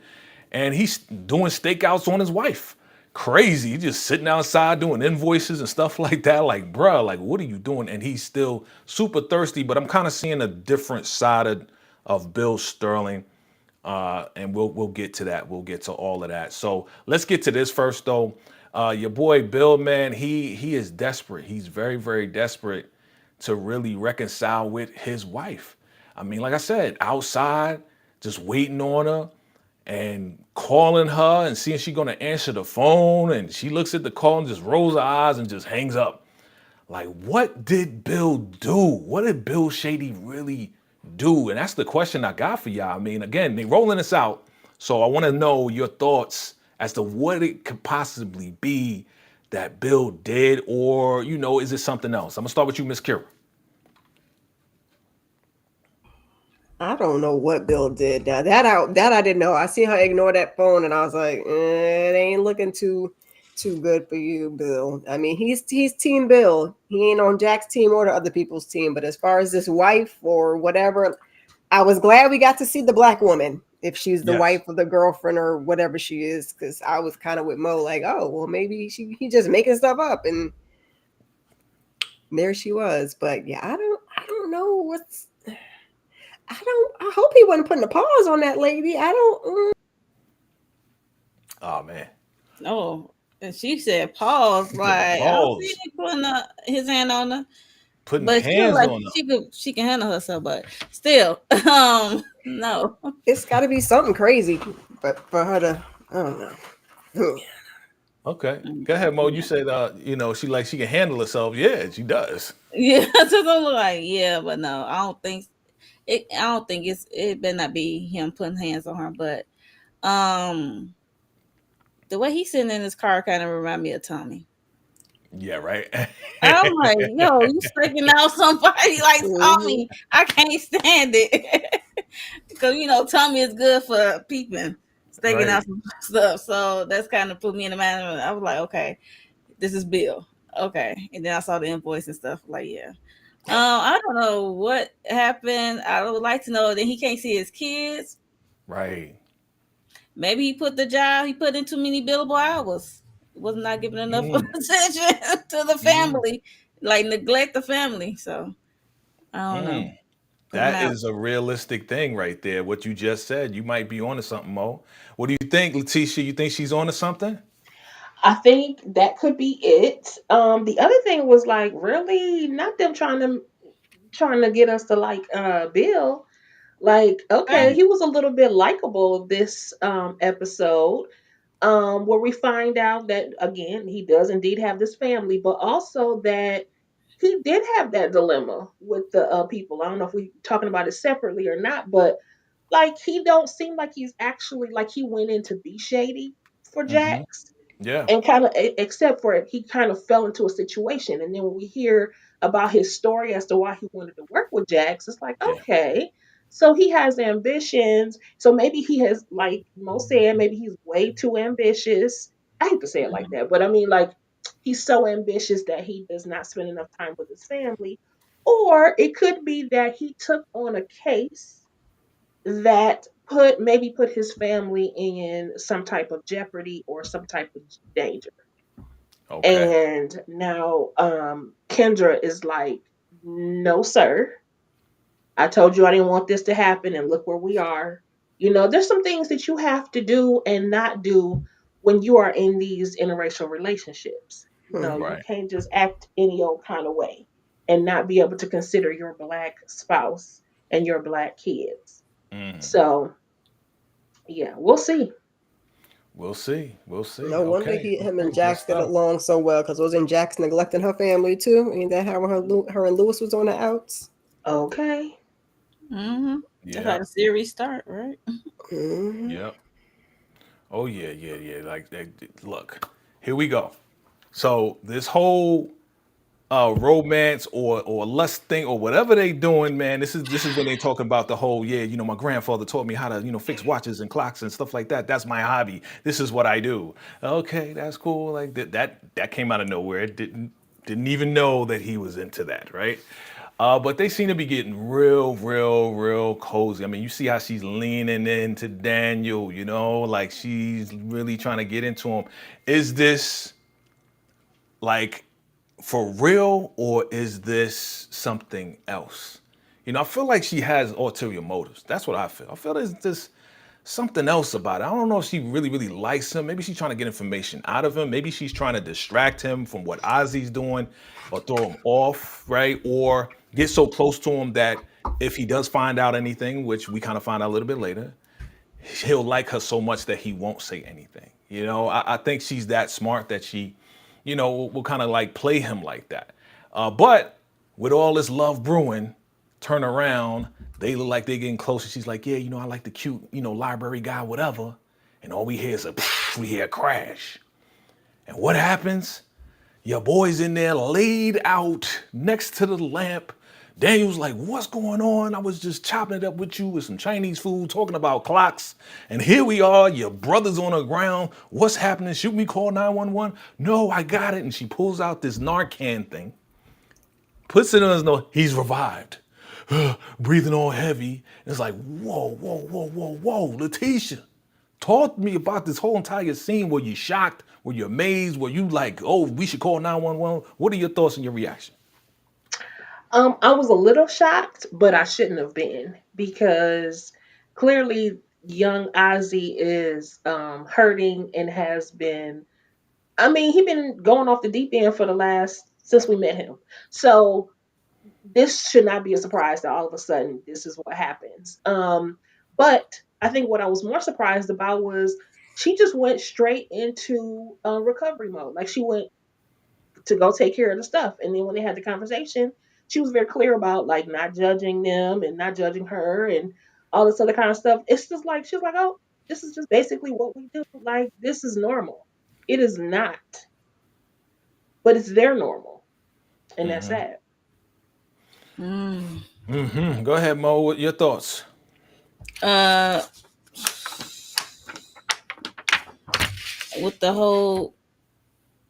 And he's doing stakeouts on his wife. Crazy. He's just sitting outside doing invoices and stuff like that. Like, bruh, like, what are you doing? And he's still super thirsty, but I'm kind of seeing a different side of Bill Sterling, and we'll get to that. We'll get to all of that. So let's get to this first, though. Your boy Bill, man, he is desperate. He's very, very desperate to really reconcile with his wife. I mean, like I said, outside, just waiting on her and calling her and seeing she gonna answer the phone, and she looks at the call and just rolls her eyes and just hangs up. Like, what did Bill do? What did Bill Shady really do? And that's the question I got for y'all. I mean, again, they rolling this out. So I want to know your thoughts as to what it could possibly be that Bill did, or, is it something else? I'm gonna start with you, Miss Kira. I don't know what Bill did. Now that I didn't know. I seen her ignore that phone, and I was like, it ain't looking too good for you, Bill. I mean, he's Team Bill. He ain't on Jack's team or the other people's team. But as far as this wife or whatever, I was glad we got to see the black woman, if she's the Yes. wife or the girlfriend or whatever she is, because I was kind of with Mo, like, oh well, maybe he just making stuff up, and there she was. But yeah, I don't know what's. I hope he wasn't putting a pause on that lady. I don't. Oh man. Oh, and she said, pause. He put a Like, I don't see pause, him putting his hand on her. putting But she look hands like on her. she can handle herself, but still, no. It's got to be something crazy, but for her to, I don't know. Okay. Go ahead, Mo. You said she can handle herself. Yeah, she does. Yeah, so I'm like, yeah, but no, I don't think it. I don't think it better not be him putting hands on her. But um, the way he's sitting in his car kind of remind me of Tommy. Yeah, right. I'm like, yo, you sticking out somebody like Mhm. Tommy. I can't stand it. Because, Tommy is good for peeping, sticking out Right. some stuff. So that's kind of put me in the mind. I was like, okay, this is Bill. Okay. And then I saw the invoice and stuff. Like, yeah. I don't know what happened. I would like to know that he can't see his kids. Right. Maybe he put in too many billable hours. Was not giving enough Mm, attention to the mm, family, like neglect the family. So I don't know. mm. Put him That out. is a realistic thing right there. What you just said, you might be onto something, Mo. What do you think, Letitia? You think she's onto something? I think that could be it. The other thing was like really not them trying to get us to like Bill. Like, okay, Right. he was a little bit likable this episode, where we find out that again he does indeed have this family, but also that he did have that dilemma with the people. I don't know if we talking about it separately or not, but like he don't seem like he's actually like he went in to be shady for Hmm. Jax, Yeah. and kind of except for he kind of fell into a situation, and then when we hear about his story as to why he wanted to work with Jax, it's like Yeah. okay, so he has ambitions, so maybe he has, like Mo said, maybe he's way too ambitious. I hate to say it like Mhm. that, but I mean, like, he's so ambitious that he does not spend enough time with his family, or it could be that he took on a case that put his family in some type of jeopardy or some type of danger. Okay. And now Kendra is like, no, sir. I told you I didn't want this to happen, and look where we are. There's some things that you have to do and not do when you are in these interracial relationships. Hmm. You Right. can't just act any old kind of way and not be able to consider your black spouse and your black kids. Mm. So, yeah, we'll see. We'll see. We'll see. No wonder Okay. him and Okay. Good Jax get stuff. along so well, because wasn't Jax neglecting her family too? Ain't that how her and Lewis was on the outs? Okay. Mhm. That's how Yeah. the series start, right? Hmm. Yep. Oh yeah. Yeah. Yeah. Look, here we go. So this whole romance or lust thing or whatever they doing, man. This is when they talking about the whole, yeah, my grandfather taught me how to, fix watches and clocks and stuff like that. That's my hobby. This is what I do. Okay, that's cool. Like that came out of nowhere. It didn't even know that he was into that, right? But they seem to be getting real, real, real cozy. I mean, you see how she's leaning into Daniel, like she's really trying to get into him. Is this like for real, or is this something else? I feel like she has ulterior motives. That's what I feel. I feel there's this something else about it. I don't know if she really, really likes him. Maybe she's trying to get information out of him. Maybe she's trying to distract him from what Ozzy's doing or throw him off, right? Or get so close to him that if he does find out anything, which we kind of find out a little bit later, he'll like her so much that he won't say anything. I think she's that smart that she, will kind of like play him like that. But with all this love brewing, turn around, they look like they're getting closer. She's like, yeah, I like the cute, library guy, whatever. And all we hear is we hear a crash. And what happens? Your boy's in there laid out next to the lamp. Daniel's like, what's going on? I was just chopping it up with you with some Chinese food, talking about clocks. And here we are, your brother's on the ground. What's happening? Should we call 911? No, I got it. And she pulls out this Narcan thing, puts it in his nose. He's revived. Breathing all heavy. And it's like, whoa, whoa, whoa, whoa, whoa, Letitia. Talk to me about this whole entire scene. Were you shocked? Were you amazed? Were you like, oh, we should call 911? What are your thoughts and your reaction? I was a little shocked, but I shouldn't have been because clearly young Ozzy is hurting and has been. I mean, he been going off the deep end for the last since we met him. So this should not be a surprise that all of a sudden this is what happens. But I think what I was more surprised about was she just went straight into recovery mode. Like she went to go take care of the stuff. And then when they had the conversation, she was very clear about like not judging them and not judging her and all this other kind of stuff. It's just like she's like, oh, this is just basically what we do. Like this is normal. It is not. but it's their normal, and that's Mm-hmm. sad. Mm. Mm-hmm. Go ahead, Mo. What your thoughts? Uh, with the whole,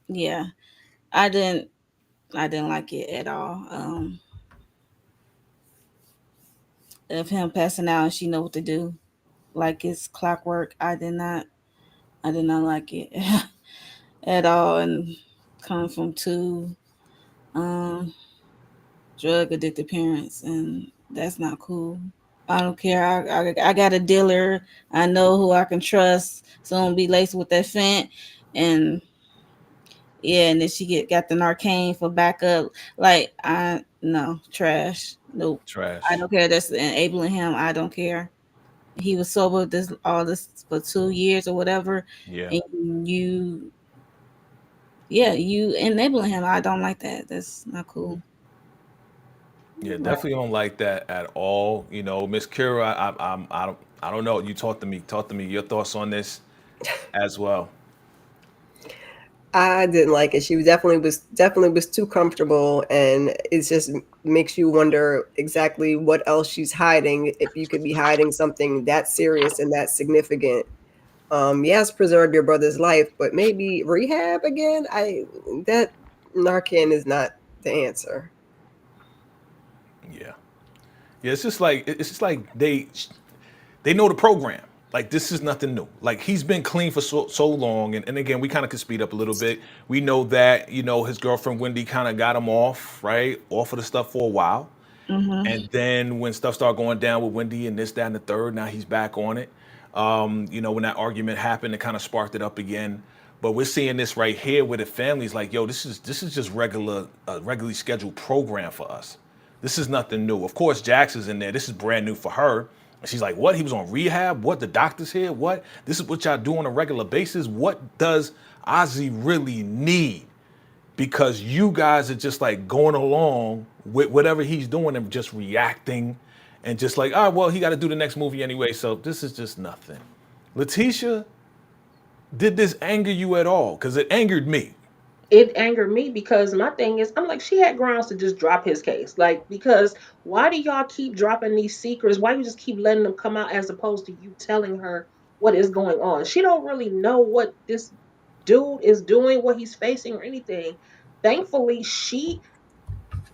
yeah, I didn't, I didn't like it at all. Of him passing out and she know what to do, like it's clockwork. I did not like it at all, and coming from two um drug addicted parents, and that's not cool. I don't care. I got a dealer. I know who I can trust. So don't be laced with that fent, and yeah, and then she got the Narcan for backup. Like I no trash. Nope. I Trash. don't care. That's enabling him. I don't care. He was sober this all this for 2 years or whatever, Yeah. and you, yeah, you enabling him. I don't like that. That's not cool. Yeah, Right. definitely don't like that at all. You know, Miss Kira, I don't know. You talk to me. Talk to me. Your thoughts on this as well. I didn't like it. She definitely was too comfortable, and it just makes you wonder exactly what else she's hiding. If you could be hiding something that serious and that significant, yes, preserve your brother's life, but maybe rehab again. That Narcan is not the answer. Yeah. Yeah, it's just like they know the program. Like this is nothing new. Like he's been clean for so long, and again, we kind of could speed up a little bit. We know that his girlfriend Wendy kind of got him off right off of the stuff for a while, Mm-hmm. and then when stuff started going down with Wendy and this, that, and the third, now he's back on it. When that argument happened, it kind of sparked it up again. But we're seeing this right here where the family's like, "Yo, this is just regularly scheduled program for us. This is nothing new." Of course, Jax is in there. This is brand new for her. And she's like, "What? He was on rehab? What? The doctor's here? What? This is what y'all do on a regular basis? What does Ozzy really need?" Because you guys are just like going along with whatever he's doing and just reacting and just like, "Oh, well, he got to do the next movie anyway, so this is just nothing." Letitia, did this anger you at all? Because it angered me. It angered me because my thing is, I'm like, she had grounds to just drop his case. Like, because why do y'all keep dropping these secrets? Why you just keep letting them come out as opposed to you telling her what is going on? She don't really know what this dude is doing, what he's facing, or anything. Thankfully,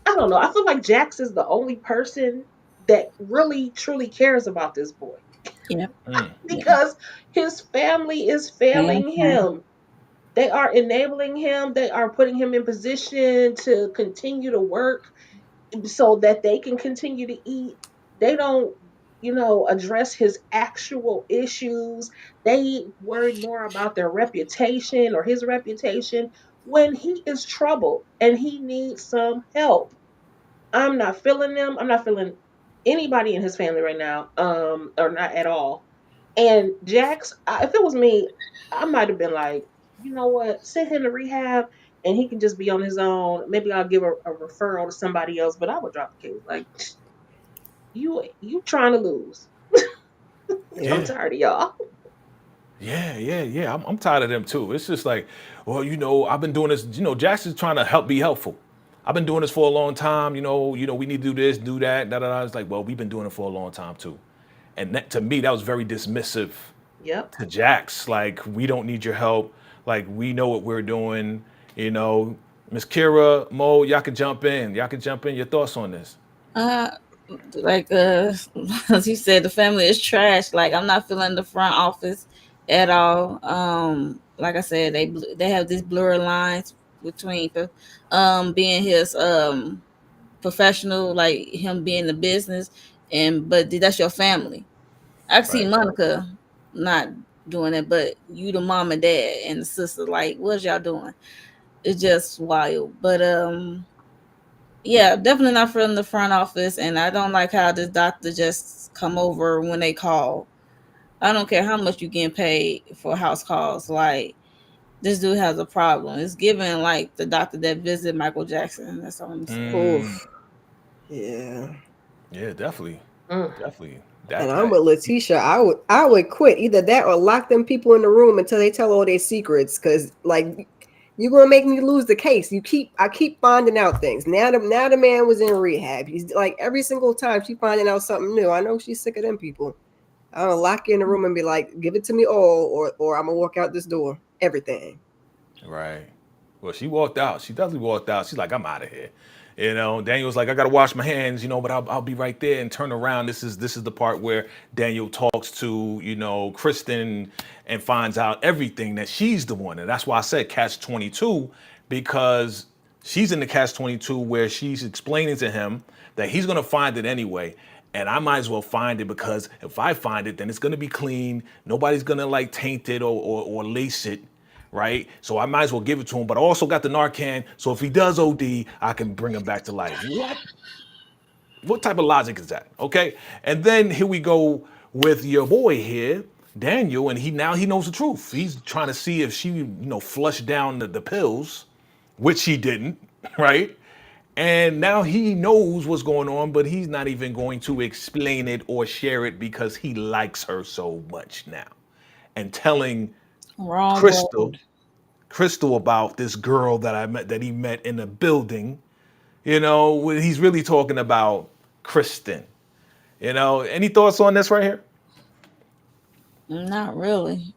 I don't know. I feel like Jax is the only person that really truly cares about this boy Yep. Mm, Yeah. because his family is And failing him. They are enabling him. They are putting him in position to continue to work so that they can continue to eat. They don't, address his actual issues. They worried more about their reputation or his reputation when he is troubled and he needs some help. I'm not feeling them. I'm not feeling anybody in his family right now, or not at all. And Jax, if it was me, I might have been like, you know what, send him to rehab, and he can just be on his own. Maybe I'll give a referral to somebody else, but I would drop the case. Like, you trying to lose? I'm Yeah. yeah, tired of y'all. yeah. I'm tired of them too. It's just like, well, I've been doing this. Jackson's trying to be helpful. I've been doing this for a long time. We need to do this, do that, da da da. It's like, well, we've been doing it for a long time too. And that, to me, that was very dismissive Yep. to Jax. Like, we don't need your help. Like, we know what we're doing. You know, Miss Kira, Mo, y'all can jump in. Y'all can jump in. Your thoughts on this? Uh, like as you said, the family is trash. Like I'm not feeling the front office at all. Like I said, they have these blurry lines between being his professional, like him being the business, and but that's your family. I can see Right. Monica not doing it, but you the mom and dad and the sister, like what's y'all doing? It's just wild. But yeah, definitely not from the front office, and I don't like how this doctor just come over when they call. I don't care how much you getting paid for house calls. Like this dude has a problem. It's given like the doctor that visited Michael Jackson. That's all I'm saying. Mm, Oof. Yeah. yeah, definitely, Mm. definitely. And That I'm that. with Letitia. I would quit either that or lock them people in the room until they tell all their secrets. Cause like You're gonna make me lose the case. I keep finding out things. Now the man was in rehab. He's like every single time she finding out something new. I know she's sick of them people. I'm gonna lock you in the room and be like, give it to me all, or I'm gonna walk out this door. Everything. Right. Well, she walked out. She definitely walked out. She's like, I'm out of here. You know, Daniel was like, I gotta wash my hands, you know, but I'll be right there, and turn around. This is the part where Daniel talks to, you know, Kristen, and finds out everything, that she's the one. And that's why I said catch 22, because she's in the catch 22 where she's explaining to him that he's gonna find it anyway. And I might as well find it, because if I find it, then it's gonna be clean. Nobody's gonna like taint it or lace it, right? So I might as well give it to him. But I also got the Narcan, so if he does OD, I can bring him back to life. What type of logic is that? Okay. And then here we go with your boy here, Daniel, and he knows the truth. He's trying to see if she, you know, flushed down the pills, which he didn't, right? And now he knows what's going on, but he's not even going to explain it or share it, because he likes her so much now. And telling Wrong Crystal road. about this girl that he met in a building, you know, when he's really talking about Kristen. You know, any thoughts on this right here? Not really.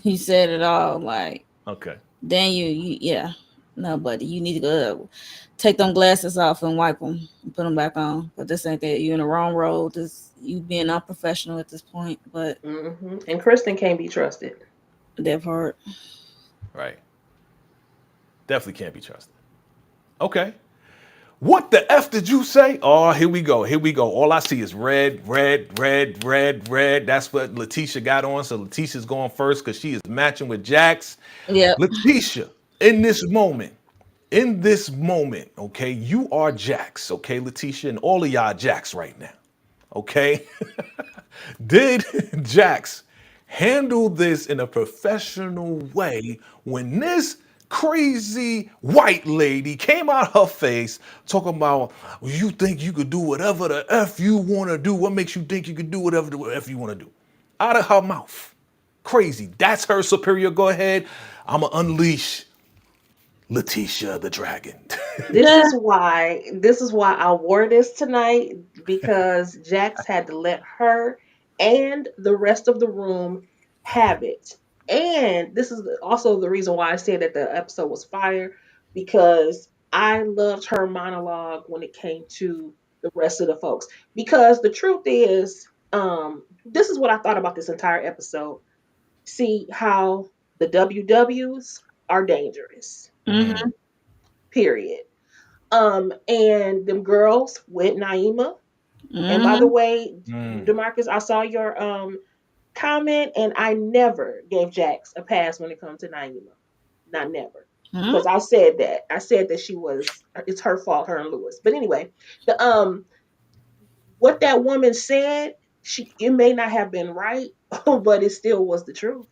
You said it all. Like, Okay. then yeah. No, buddy, you need to go take them glasses off and wipe them and put them back on. But this ain't that. You're in the wrong road. This you being unprofessional at this point. But And Kristen can't be trusted. that part. Right. Definitely can't be trusted. Okay. What the F did you say? Oh, here we go. Here we go. All I see is red, red, red, red, red. That's what Letitia got on. So Letitia's going first because she is matching with Jax. Yep. Letitia, in this moment, okay, you are Jax, okay, Letitia, and all of y'all Jax right now, okay? Did Jax handle this in a professional way when this crazy white lady came out her face talking about, well, you think you could do whatever the F you want to do? What makes you think you could do whatever the F you want to do? Out of her mouth. Crazy. That's her superior. Go ahead. I'm going to unleash Letitia the dragon. This is why I wore this tonight, because Jax had to let her and the rest of the room have it. And this is also the reason why I said that the episode was fire, because I loved her monologue when it came to the rest of the folks. Because the truth is, this is what I thought about this entire episode. See how the WWs are dangerous. Mm-hmm. Period. And them girls with Naima. And by the Mm-hmm. way, Mm. Demarcus, I saw your comment, and I never gave Jax a pass when it comes to Naima. Not never. Mm-hmm. Because I said that. I said that it's her fault, her and Lewis. But anyway, the what that woman said, it may not have been right, but it still was the truth.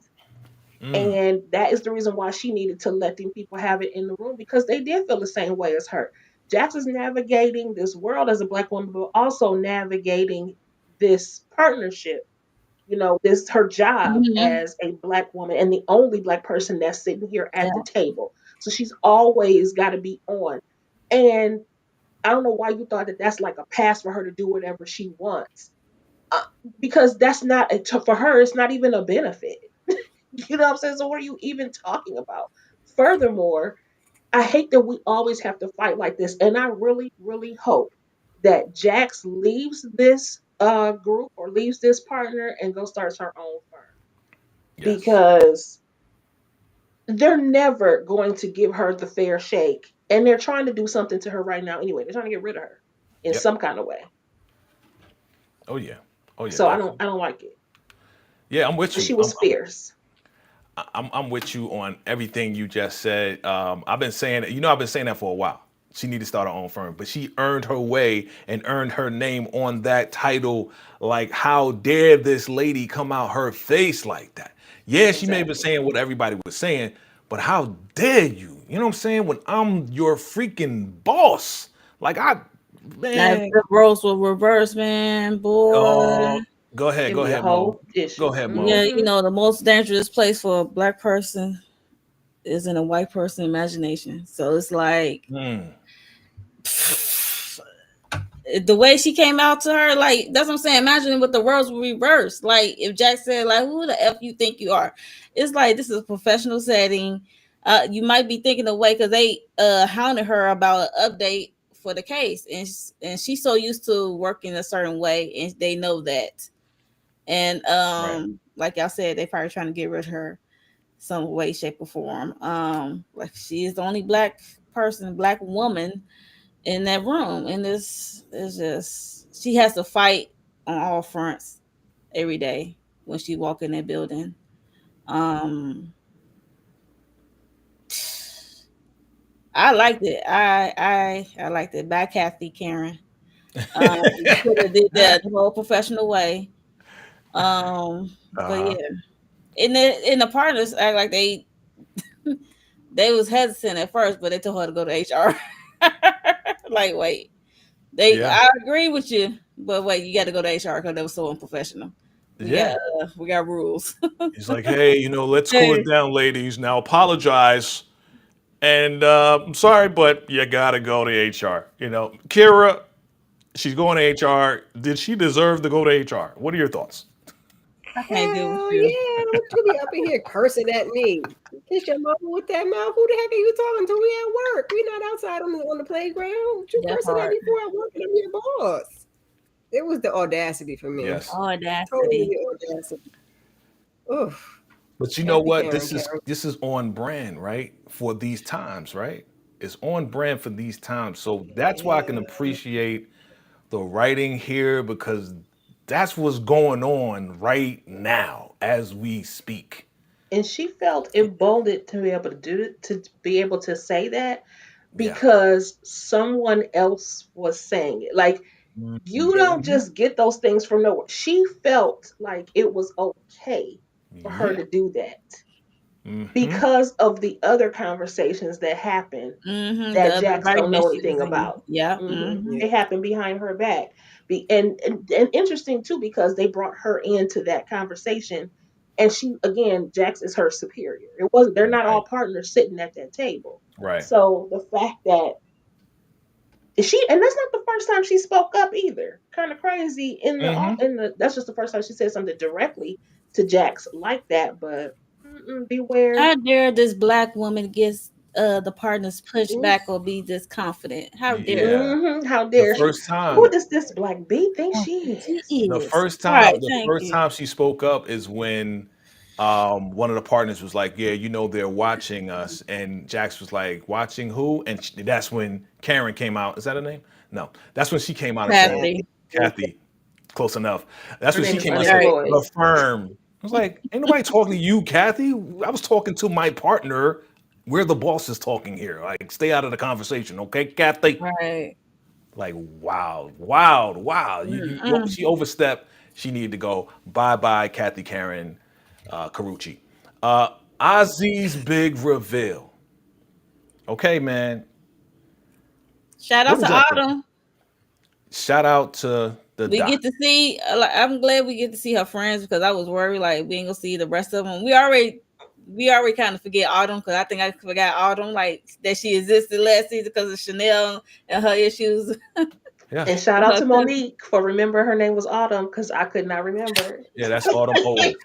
Mm. And that is the reason why she needed to let them people have it in the room, because they did feel the same way as her. Jax is navigating this world as a black woman, but also navigating this partnership. You know, this her job Mm-hmm. as a black woman and the only black person that's sitting here Yeah. at the table. So she's always got to be on. And I don't know why you thought that that's like a pass for her to do whatever she wants. Uh, because that's not, for her, it's not even a benefit. You know what I'm saying? So what are you even talking about? Furthermore, I hate that we always have to fight like this. And I really, really hope that Jax leaves this group or leaves this partner and go starts her own firm. Yes. Because they're never going to give her the fair shake. And they're trying to do something to her right now anyway. They're trying to get rid of her in Yep. some kind of way. Oh yeah. Oh yeah. So Definitely. I don't like it. Yeah, I'm with But you. she was fierce. I'm with you on everything you just said. I've been saying, I've been saying that for a while. She need to start her own firm, but she earned her way and earned her name on that title. Like, how dare this lady come out her face like that? Yeah, she may have been Exactly. saying what everybody was saying, but how dare you? You know what I'm saying? When I'm your freaking boss, like Now if man. the roles were reversed, man, boy. Oh, go ahead, It'd be a Mo. whole Go issue. ahead, Yeah, Mo. you know, the most dangerous place for a black person is in a white person imagination. So it's like Mm, the way she came out to her, like that's what I'm saying. Imagine what the roles were reversed. Like if Jack said, like, "Who the f you think you are?" It's like this is a professional setting. You might be thinking away because they hounded her about an update for the case, and she's so used to working a certain way, and they know that. And right. like y'all said, they probably trying to get rid of her some way, shape, or form. Like she is the only black person, black woman in that room, and this is just she has to fight on all fronts every day when she walk in that building. Um, I liked it. I liked it. By Kathy Karen. You could have did that the whole professional way. But Uh-huh. yeah, in the partners act like they was hesitant at first, but they told her to go to HR. Like, wait, Yeah. I agree with you, but wait, you got to go to HR because that was so unprofessional. Yeah. We got rules. He's like, hey, let's cool it Hey, down, ladies. Now apologize. And I'm sorry, but you gotta go to HR. Kira, she's going to HR. Did she deserve to go to HR? What are your thoughts? I can't deal with Hell you. yeah! What you be up in here cursing at me? Kiss your mama with that mouth. Who the heck are you talking to? We at work. We not outside on the playground. What you That cursing at part. me for at work? And I'm your boss. It was the audacity for me. Yes. Totally Audacity. the audacity. Oof. But you know Kathy what? Karen This is Karen. this is on brand, right? For these times, right? It's on brand for these times. So that's why I can Yeah. appreciate the writing here because that's what's going on right now as we speak. And she felt emboldened to be able to do it, to be able to say that Yeah. because someone else was saying it. Like you don't Hmm. just get those things from nowhere. She felt like it was okay for her Yeah. to do that Hmm. because of the other conversations that happened Mm-hmm. The that other Jax don't environment know she was anything in. about. Yeah. Yeah. Mm-hmm. They happened behind her back. And interesting too because they brought her into that conversation, and she again, Jax is her superior. It wasn't they're not all Right. partners sitting at that table. Right. So the fact that she and that's not the first time she spoke up either. Kind of crazy Hmm. in the that's just the first time she said something directly to Jax like that. But beware. How dare this black woman gets the partners pushed Oof. back or be this confident? How dare she? Yeah. How The dare she? first Who time does this black bee think Oh, she she is? the is. first time Right. the Thank first you. time she spoke up is when one of the partners was like, yeah, they're watching us, and Jax was like, watching who? And that's when Karen came out. Is that her name? No, that's when she came out and said, Kathy. Kathy. Kathy, close enough. That's Her when she name is came out and said, Right. unemployed. the firm. I was like, ain't nobody talking to you, Kathy. I was talking to my partner. We're the bosses talking here. Like, stay out of the conversation, okay, Kathy? Right. Like, wow, wow, wow. Mm-mm. She overstepped. She needed to go. Bye bye, Kathy Karen Carucci. Ozzy's big reveal. Okay, man. Shout What out did to y'all think? Autumn. Shout out to the We doc. get to see. Like, I'm glad we get to see her friends because I was worried like we ain't gonna see the rest of them. We already kind of forget Autumn because I think I forgot Autumn like that she existed last season because of Chanel and her issues. Yeah. And shout with out her to cousin. Monique for remember her name was Autumn because I could not remember it. Yeah, that's Autumn Owens.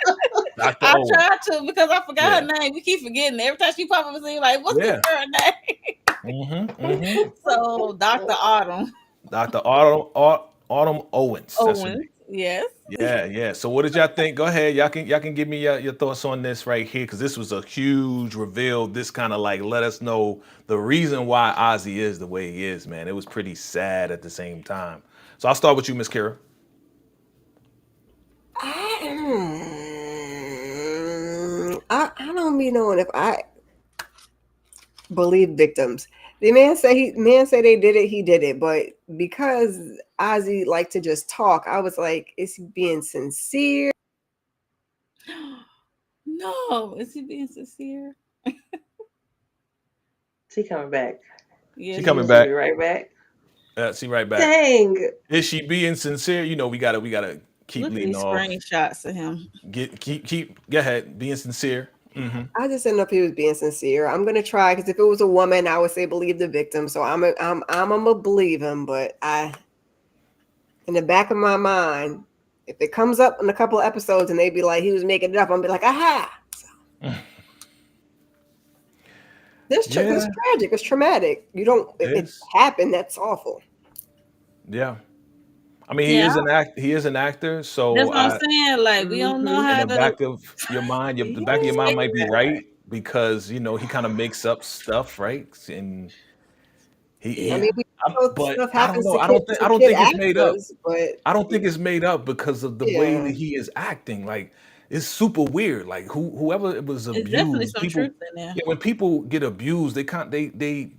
Dr. I Owens. tried to because I forgot Yeah. her name. We keep forgetting every time she pop up and see like, what's this Yeah. girl name? Mm-hmm. Mm-hmm. So Dr. Autumn Dr. Autumn Owens. That's her name. Owens, yes. Yeah, yeah. So what did y'all think? Go ahead. Y'all can give me your thoughts on this right here because this was a huge reveal. This kind of like let us know the reason why Ozzy is the way he is, man. It was pretty sad at the same time. So I'll start with you, Miss Kira. I don't be knowing if I believe victims. The man say they did it, he did it. But because Ozzy liked to just talk, I was like, is he being sincere? No, is he being sincere? She coming back. She Yes, She coming is. She'll back. be right back. See right back. Dang. Is she being sincere? We gotta keep look at leading these off. screenshots of him. Go ahead, being sincere. Hmm. I just didn't know if he was being sincere. I'm gonna try because if it was a woman, I would say believe the victim. So I'm gonna believe him, but in the back of my mind, if it comes up in a couple of episodes and they be like he was making it up, I'm gonna be like, aha, this Yeah, tragic, it's traumatic. You don't it it is. happened. That's awful. Yeah. I mean, Yeah, he is an actor, that's so what I'm I saying. Like we don't know Hmm. in how the to back of your mind, the back of your mind say might be that. right because he kind of makes up stuff, right? And I he mean, Yeah, we know but stuff I don't happens know. to kids, I to don't kid think it's made up. actors, but I don't think it's made up because of the way yeah, that he is acting. Like it's super weird. Like whoever it was it's definitely abused, some people. truth in there. Yeah, when people get abused, they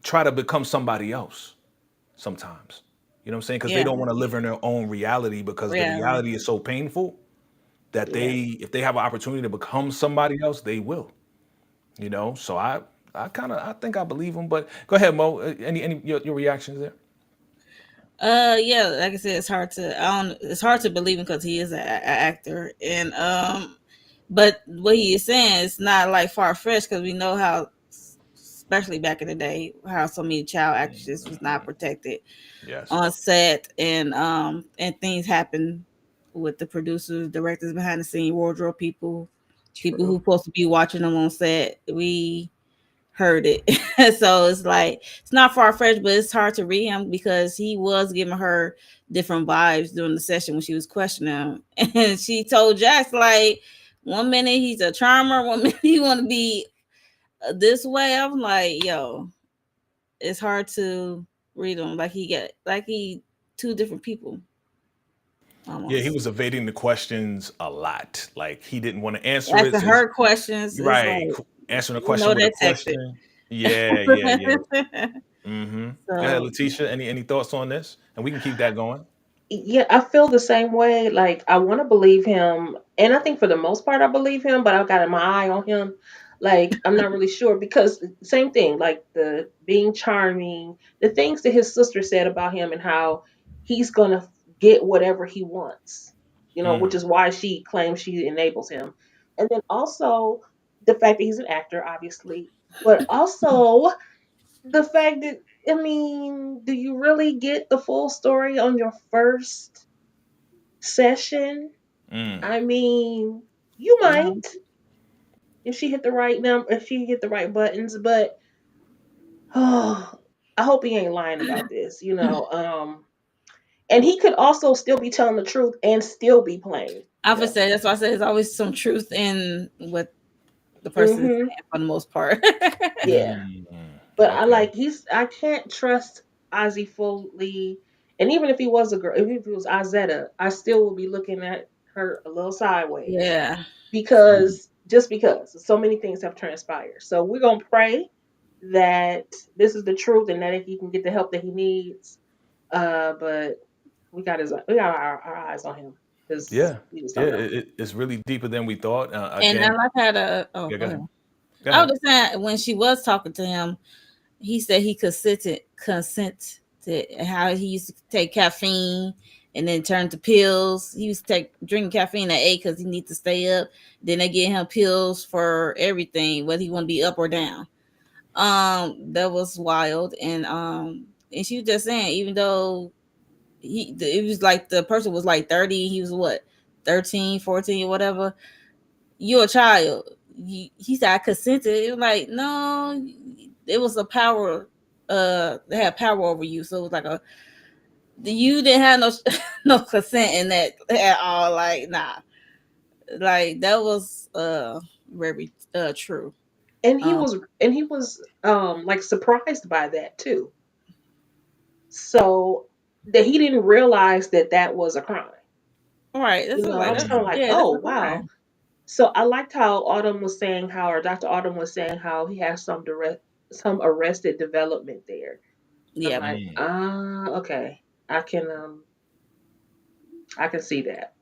try to become somebody else sometimes. You know what I'm saying? Because they Yeah, don't want to live in their own reality because the reality. reality is so painful that yeah. if they have an opportunity to become somebody else, they will. So I think I believe him. But go ahead, Mo. Any your reactions there? Yeah, like I said, it's hard to I don't. It's hard to believe him because he is an actor, and but what he is saying is not like far fetched because we know how, especially back in the day, how so many child actresses was not protected Yes. on set, and things happen with the producers, directors behind the scene, wardrobe people, people who True. supposed to be watching them on set. We heard it. So it's like it's not far fetched, but it's hard to read him because he was giving her different vibes during the session when she was questioning him. And she told Jax like 1 minute he's a charmer, 1 minute he want to be this way. I'm like, yo, it's hard to read him like he two different people Yeah, he almost. was evading the questions a lot. Like he didn't want to answer it. Asking So her questions you're is right. like Answering a you know question with a that tactic. question. Yeah, yeah, yeah. Go ahead, So Letitia. Any thoughts on this? And we can keep that going. Yeah, I feel the same way. Like I want to believe him, and I think for the most part I believe him, but I've got my eye on him. Like I'm not really sure because same thing, like the being charming, the things that his sister said about him and how he's gonna get whatever he wants, which Mm. is why she claims she enables him. And then also the fact that he's an actor, obviously, but also the fact that I mean, do you really get the full story on your first session? Mm. I mean, you no. might if she hit the right number, if she hit the right buttons, but oh, I hope he ain't lying about this. And he could also still be telling the truth and still be playing. I would say that's why I said there's always some truth in what the person is Hmm. saying for the most part. Yeah. Mm. But Okay. I can't trust Ozzy fully. And even if he was a girl, even if he was Izetta, I still will be looking at her a little sideways Yeah. because so many things have transpired. So we're gonna pray that this is the truth and that he can get the help that he needs. But we got our eyes on him because Yeah. we just Yeah. don't know. It's really deeper than we thought. And I Again. like how the Yeah. go Go ahead. ahead. Go I was ahead. just saying when she was talking to him, he said he consent to how he used to take caffeine and then turn to pills. He used to drink caffeine at 8 because he needs to stay up. Then they give him pills for everything, whether he want to be up or down. That was wild. And she was just saying, even though it was like the person was like 30, he was what, 13, 14, or whatever. You're a child. He said I consented. It was like, no, it was a power. They had power over you, so it was like you didn't have no no consent in that at all. Like nah, like that was very true. And he Um, was and he was like surprised by that too. So that he didn't realize that that was a crime. all right, that's I like was that's kind of like, yeah, that's oh a wow. crime. So I liked how Autumn was saying how, or Dr. Autumn was saying how he has some arrested development there. I'm Yep, like, Mm. okay, I can I can see that.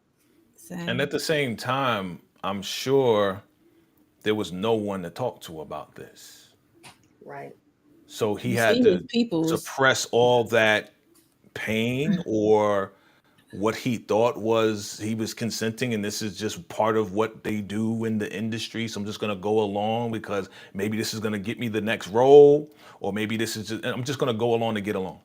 And same. at the same time, I'm sure there was no one to talk to about this. Right. So he You had see his to peoples. suppress all that pain or what he thought was he was consenting, and this is just part of what they do in the industry. So I'm just gonna go along because maybe this is gonna get me the next role, or maybe this is just I'm just gonna go along to get along.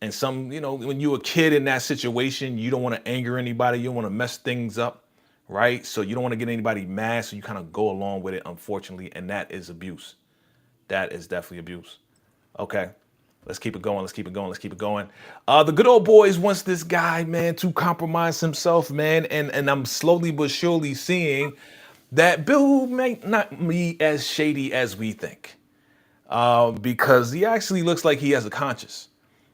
And some, when you're a kid in that situation, you don't want to anger anybody, you don't want to mess things up, right? So you don't want to get anybody mad, so you kind of go along with it, unfortunately, and that is abuse. That is definitely abuse. Okay. Let's keep it going. Let's keep it going. Let's keep it going. The good old boys wants this guy, man, to compromise himself, man. And I'm slowly but surely seeing that Bill may not be as shady as we think. Because he actually looks like he has a conscience.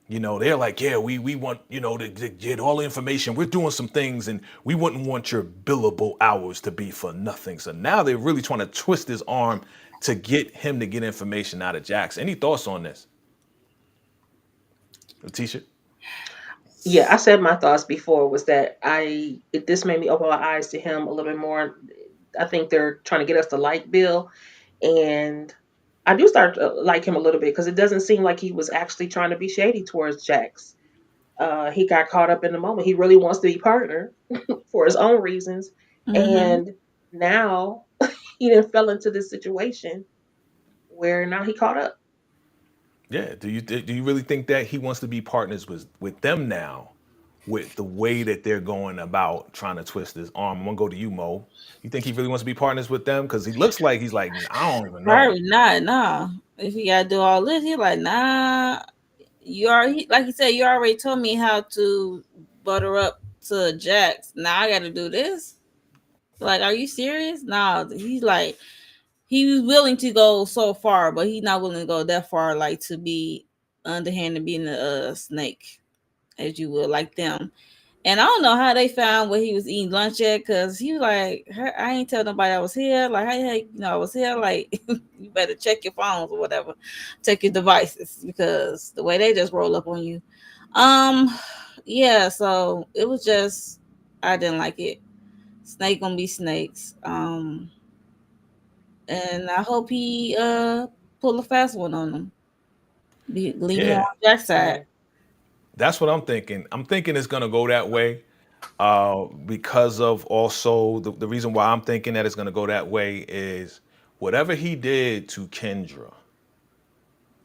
They're like, yeah, we want, to get all the information. We're doing some things and we wouldn't want your billable hours to be for nothing. So now they're really trying to twist his arm to get him to get information out of Jax. Any thoughts on this? Letitia? Yeah, I said my thoughts before was that this made me open my eyes to him a little bit more. I think they're trying to get us to like Bill, and I do start to like him a little bit because it doesn't seem like he was actually trying to be shady towards Jax. He got caught up in the moment. He really wants to be partner for his own reasons, Mm-hmm. and now he then fell into this situation where now he caught up. Yeah. Do you really think that he wants to be partners with them now, with the way that they're going about trying to twist his arm? I'm gonna go to you, Mo. You think he really wants to be partners with them? Because he looks like he's like, I don't even know. Probably not. Nah. If he gotta do all this, he like, nah. Like you said, you already told me how to butter up to Jax. Now I got to do this. Like, are you serious? Nah. He's like, he was willing to go so far, but he's not willing to go that far, like to be underhanded, being a snake, as you will, like them. And I don't know how they found where he was eating lunch at, because he was like, I ain't tell nobody I was here. Like, hey, I was here. Like, you better check your phones or whatever, check your devices, because the way they just roll up on you. Um, yeah. So it was just, I didn't like it. Snake gonna be snakes. And I hope he pull a fast one on them. Leave him on Yeah, Jack's side. Yeah. that's what I'm thinking. I'm thinking it's gonna go that way. Because of also the reason why I'm thinking that it's gonna go that way is whatever he did to Kendra,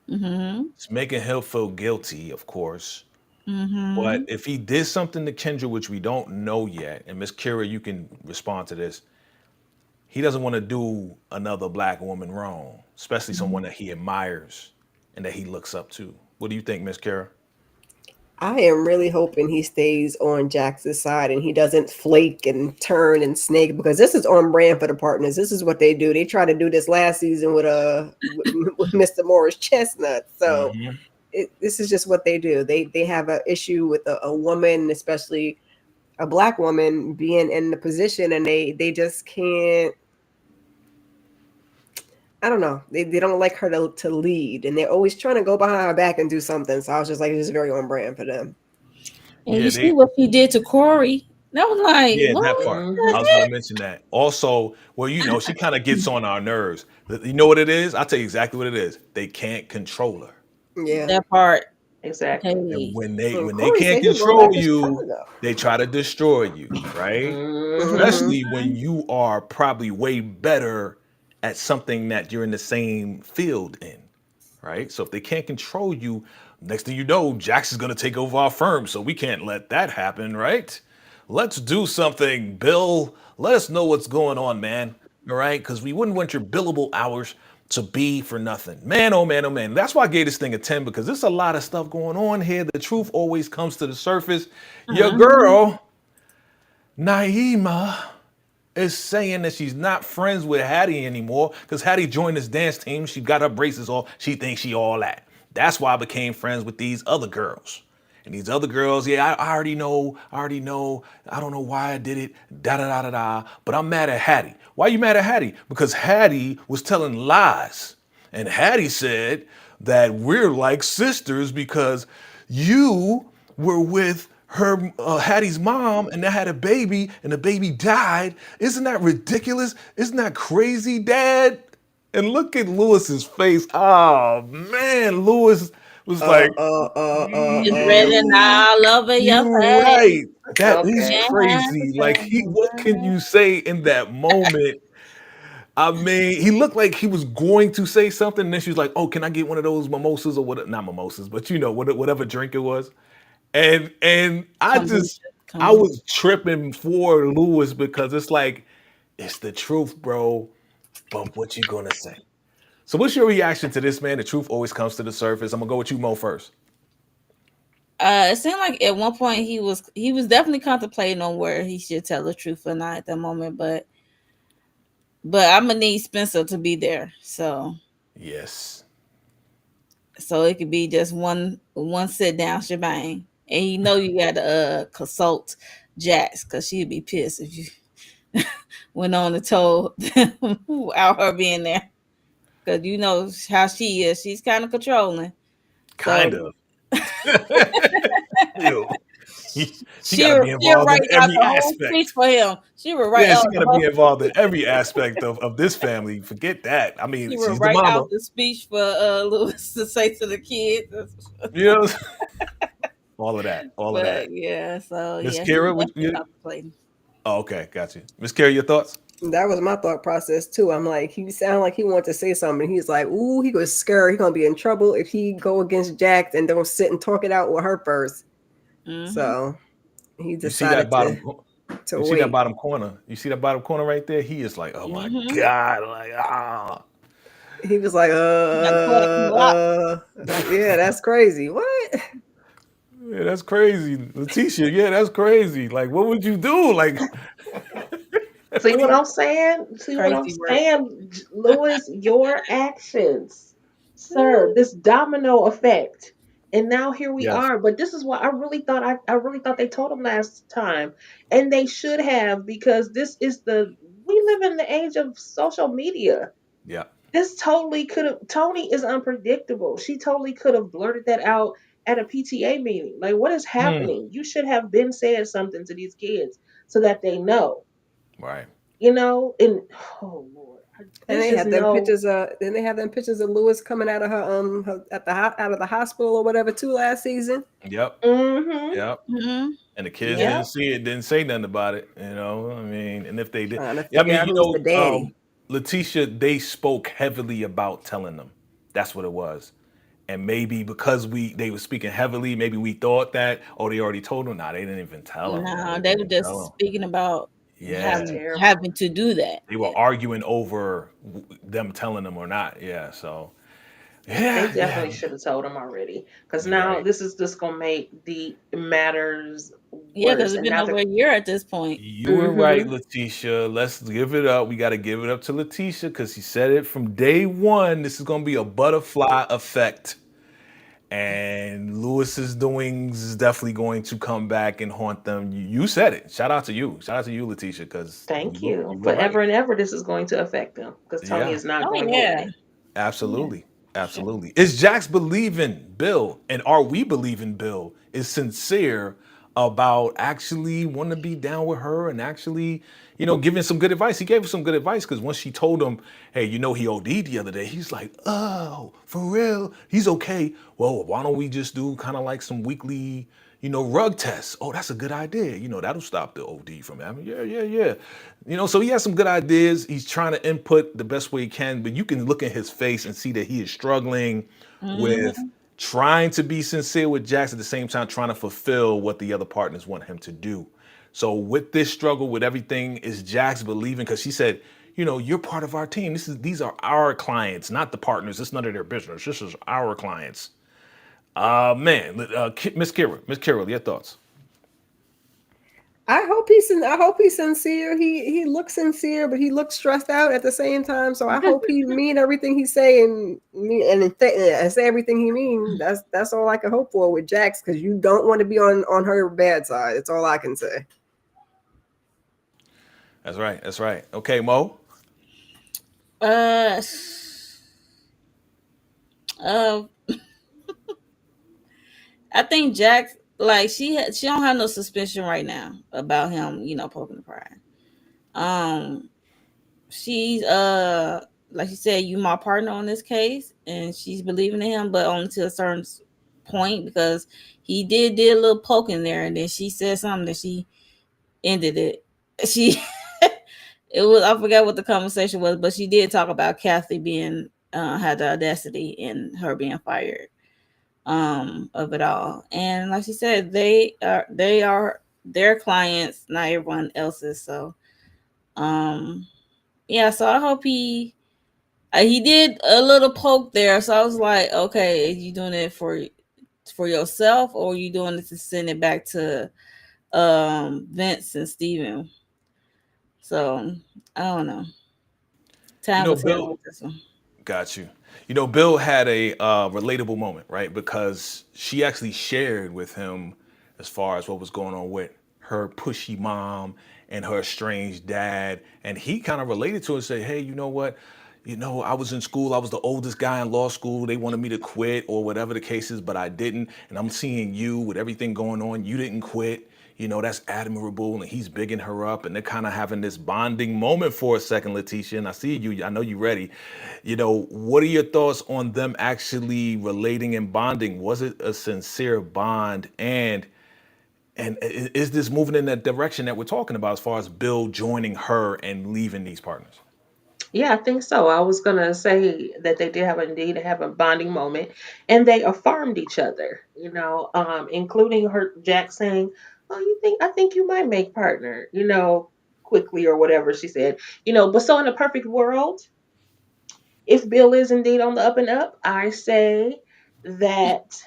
Mm-hmm. it's making him feel guilty, of course. But Mm-hmm. if he did something to Kendra, which we don't know yet, and Miss Kira, you can respond to this, he doesn't want to do another black woman wrong, especially someone that he admires and that he looks up to. What do you think, Miss Kara? I am really hoping he stays on Jax's side and he doesn't flake and turn and snake, because this is on brand for the partners. This is what they do. They tried to do this last season with Mr. Morris Chestnut. So Hmm. this is just what they do. They have an issue with a woman, especially a black woman, being in the position, and they just can't. I don't know. They don't like her to lead, and they're always trying to go behind her back and do something. So I was just like, it's very on brand for them. And Yeah, you see what he did to Corey. That was like, yeah, that what? part. I was Hmm. gonna mention that. Also, well, she kind of gets on our nerves. You know what it is? I'll tell you exactly what it is. They can't control her. Yeah. That part. Exactly. And Hey. And when they Corey can't said he's going control back to you, Chicago. they try to destroy you, right? Hmm. Hmm. Especially when you are probably way better at something that you're in the same field in, right? So if they can't control you, next thing you know, Jax is gonna take over our firm. So we can't let that happen, right? Let's do something, Bill. Let us know what's going on, man. All right, because we wouldn't want your billable hours to be for nothing. Man, oh man, oh man. That's why I gave this thing a 10, because there's a lot of stuff going on here. The truth always comes to the surface. Your Mhm. girl, Naima, is saying that she's not friends with Hattie anymore because Hattie joined this dance team. She got her braces off. She thinks she all that. That's why I became friends with these other girls. And these other girls, yeah, I already know. I already know. I don't know why I did it. Da da da da da. But I'm mad at Hattie. Why are you mad at Hattie? Because Hattie was telling lies. And Hattie said that we're like sisters because you were with her Hattie's mom and they had a baby and the baby died. Isn't that ridiculous? Isn't that crazy, Dad? And look at Lewis's face. Oh man, Lewis was like, It's written all over your "You face. right. That is Okay. crazy." Like what can you say in that moment? I mean, he looked like he was going to say something, and then she was like, "Oh, can I get one of those mimosas or what? Not mimosas, but whatever drink it was." And Kombucha. I Kombucha. was tripping for Lewis because it's like it's the truth, bro. But what you gonna say? So, what's your reaction to this, man? The truth always comes to the surface. I'm gonna go with you, Mo, first. It seemed like at one point he was definitely contemplating on where he should tell the truth or not at that moment, but I'm gonna need Spencer to be there, Yes, so it could be just one sit down shebang, and you got to consult Jax because she'd be pissed if you went on and told without her being there, because you know how she is. She's kind of controlling, kind so of. Yo, she got to be she'll involved in write out every the whole speech aspect. for him. She will write Yeah, out she got the to be whole. involved in every aspect of this family. Forget that. I mean, She will she's the write mama. out the speech for Lewis to say to the kids. You know, all of But that. yeah, so Miss yeah, he's Kara, definitely contemplating. oh, okay, got you. Miss Kara, your thoughts? That was my thought process too. I'm like, he sounded like he wanted to say something. He's like, ooh, he was scared. He's gonna be in trouble if he go against Jax and don't sit and talk it out with her first. Mhm. So he You see that decided bottom? to You see that wait. bottom corner? You see that bottom corner right there? He is like, oh my Mhm. god, like ah. He was like, Got caught up in the lot. yeah, that's crazy. What? Yeah, that's crazy, Letitia. Yeah, that's crazy. Like, what would you do? Like, See what I'm saying? See what I'm Crazy work. saying, Lewis? Your actions, sir. This domino effect, and now here we yes, are. But this is what I really thought. I really thought they told him last time, and they should have because this is we live in the age of social media. yeah. This totally could have. Tony is unpredictable. She totally could have blurted that out at a PTA meeting. Like, what is Hmm. happening? You should have been said something to these kids so that they know. Right. And oh Lord, And there's they just had them no. pictures. Then they have them pictures of Lewis coming out of out of the hospital or whatever too last season. Yep. Mm-hmm. Yep. Mhm. And the kids Yeah, didn't Yep. see it, didn't say nothing about it. You know, I mean, and if they did, trying to yeah, I figure mean, out who's the daddy. Letitia, they spoke heavily about telling them. That's what it was. And maybe because they were speaking heavily, maybe we thought that, oh, they already told them. Nah, they didn't even tell them. Yo, No, they they didn't were even just tell them. speaking about That's Yeah, terrible. having to do that. they Yeah. were arguing over them telling them or not. Yeah, so They yeah. definitely should have told him already, because You're now right. this is just gonna make the matters Yeah, because worse. it's And been now over they're. a year at this point. You were right, Mm-hmm. Letitia. Let's give it up. We got to give it up to Letitia because she said it from day one. This is going to be a butterfly effect. And Lewis's doings is definitely going to come back and haunt them. You said it. Shout out to you. Shout out to you, Letitia, because Thank you. you were right. Forever and ever, this is going to affect them because Tony Yeah, is not Oh going yeah, away. yeah, absolutely. for sure. Absolutely. Is Jax believing Bill and are we believing Bill is sincere about actually wanting to be down with her and actually, giving some good advice? He gave her some good advice because once she told him, hey, he OD'd the other day, he's like, oh, for real? He's okay. Well, why don't we just do kind of like some weekly, rug tests? Oh, that's a good idea. That'll stop the OD from happening. Yeah, yeah, yeah. So he has some good ideas. He's trying to input the best way he can, but you can look at his face and see that he is struggling with Mhm. trying to be sincere with Jax at the same time trying to fulfill what the other partners want him to do. So with this struggle, with everything, is Jax believing? Because she said, you're part of our team. These are our clients, not the partners. It's none of their business. This is our clients. Man, Miss Kira, your thoughts? I hope he's sincere. He looks sincere, but he looks stressed out at the same time. So I hope he mean everything he's saying and say everything he mean. That's all I can hope for with Jax, because you don't want to be on her bad side. That's all I can say. That's right. That's right. Okay, Mo. Uh, uh, I think Jack, like she don't have no suspicion right now about him, poking the pride. Um, she's like she said, you my partner on this case, and she's believing in him, but only to a certain point because he did a little poke in there, and then she said something that she ended it. She it was, I forgot what the conversation was, but she did talk about Kathy being had the audacity in her being fired of it all. And like she said, they are their clients, not everyone else's. So yeah, so I hope he did a little poke there. So I was like, okay, are you doing it for yourself, or are you doing it to send it back to Vince and Steven? So I don't know. You Time know, will tell Bill, with this one. got you. You know, Bill had a relatable moment, right? Because she actually shared with him as far as what was going on with her pushy mom and her estranged dad. And he kind of related to it and said, hey, you know what? You know, I was in school, I was the oldest guy in law school. They wanted me to quit or whatever the case is, but I didn't. And I'm seeing you with everything going on. You didn't quit. You know, that's admirable. And he's bigging her up. And they're kind of having this bonding moment for a second, Letitia. And I see you. I know you're ready. You know, what are your thoughts on them actually relating and bonding? Was it a sincere bond? And is this moving in that direction that we're talking about as far as Bill joining her and leaving these partners? Yeah, I think so. I was gonna say that they did have indeed have a bonding moment, and they affirmed each other. Including her Jack saying, "Oh, I think you might make partner." Quickly or whatever she said. But so in a perfect world, if Bill is indeed on the up and up, I say that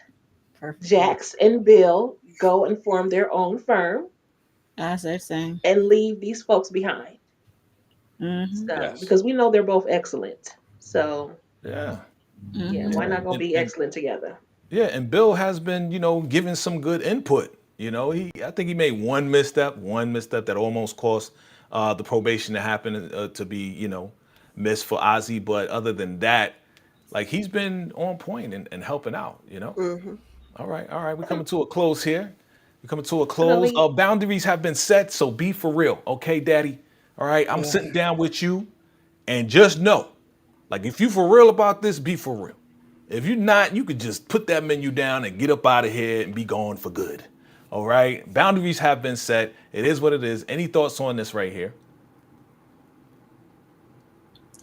Perfect world. Jax and Bill go and form their own firm I say the same. and leave these folks behind. Mm-hmm. So Yes. because we know they're both excellent. So Yeah. yeah, Mm-hmm. why Yeah. not go be And excellent together? yeah, and Bill has been, giving some good input. I think he made one misstep that almost cost the probation to happen to be, missed for Ozzy. But other than that, like he's been on point and helping out. Hmm. All right. We're coming to a close here. We're coming to a close. Definitely. Boundaries have been set, so be for real, okay, Daddy. All right, I'm Yeah. sitting down with you, and just know, like, if you for real about this, be for real. If you're not, you could just put that menu down and get up out of here and be gone for good. All right, boundaries have been set. It is what it is. Any thoughts on this right here?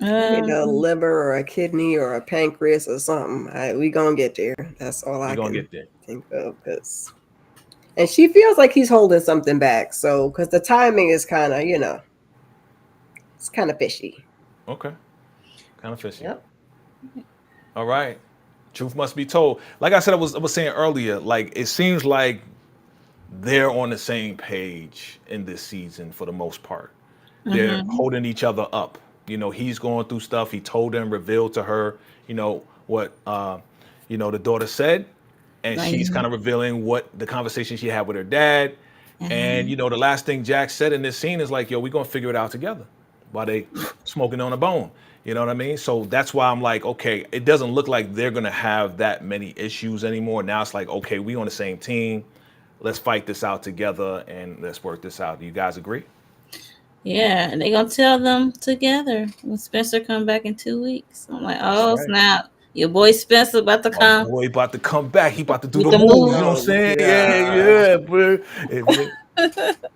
I need a Um, liver or a kidney or a pancreas or something. We gonna get there. That's all We I gonna can get there. think of. And she feels like he's holding something back. So, because the timing is kind of, it's kind of fishy. Okay, kind of fishy. Yep. All right, truth must be told. Like I said, I was saying earlier. Like it seems like they're on the same page in this season for the most part. They're mm-hmm. holding each other up. He's going through stuff. He told her and revealed to her, what the daughter said, and Like, she's kind of revealing what the conversation she had with her dad. And uh-huh. the last thing Jack said in this scene is like, "Yo, we're gonna figure it out together," while they smoking on a bone. You know what I mean? So that's why I'm like, okay, it doesn't look like they're gonna have that many issues anymore. Now it's like, okay, we on the same team. Let's fight this out together and let's work this out. Do you guys agree? Yeah, and they gonna tell them together when Spencer come back in 2 weeks. I'm like, That's oh right. snap, your boy Spencer about to My come boy about to come back. He about to do with the the moves. You know what I'm moves. Oh saying? Yeah, God. yeah, bro.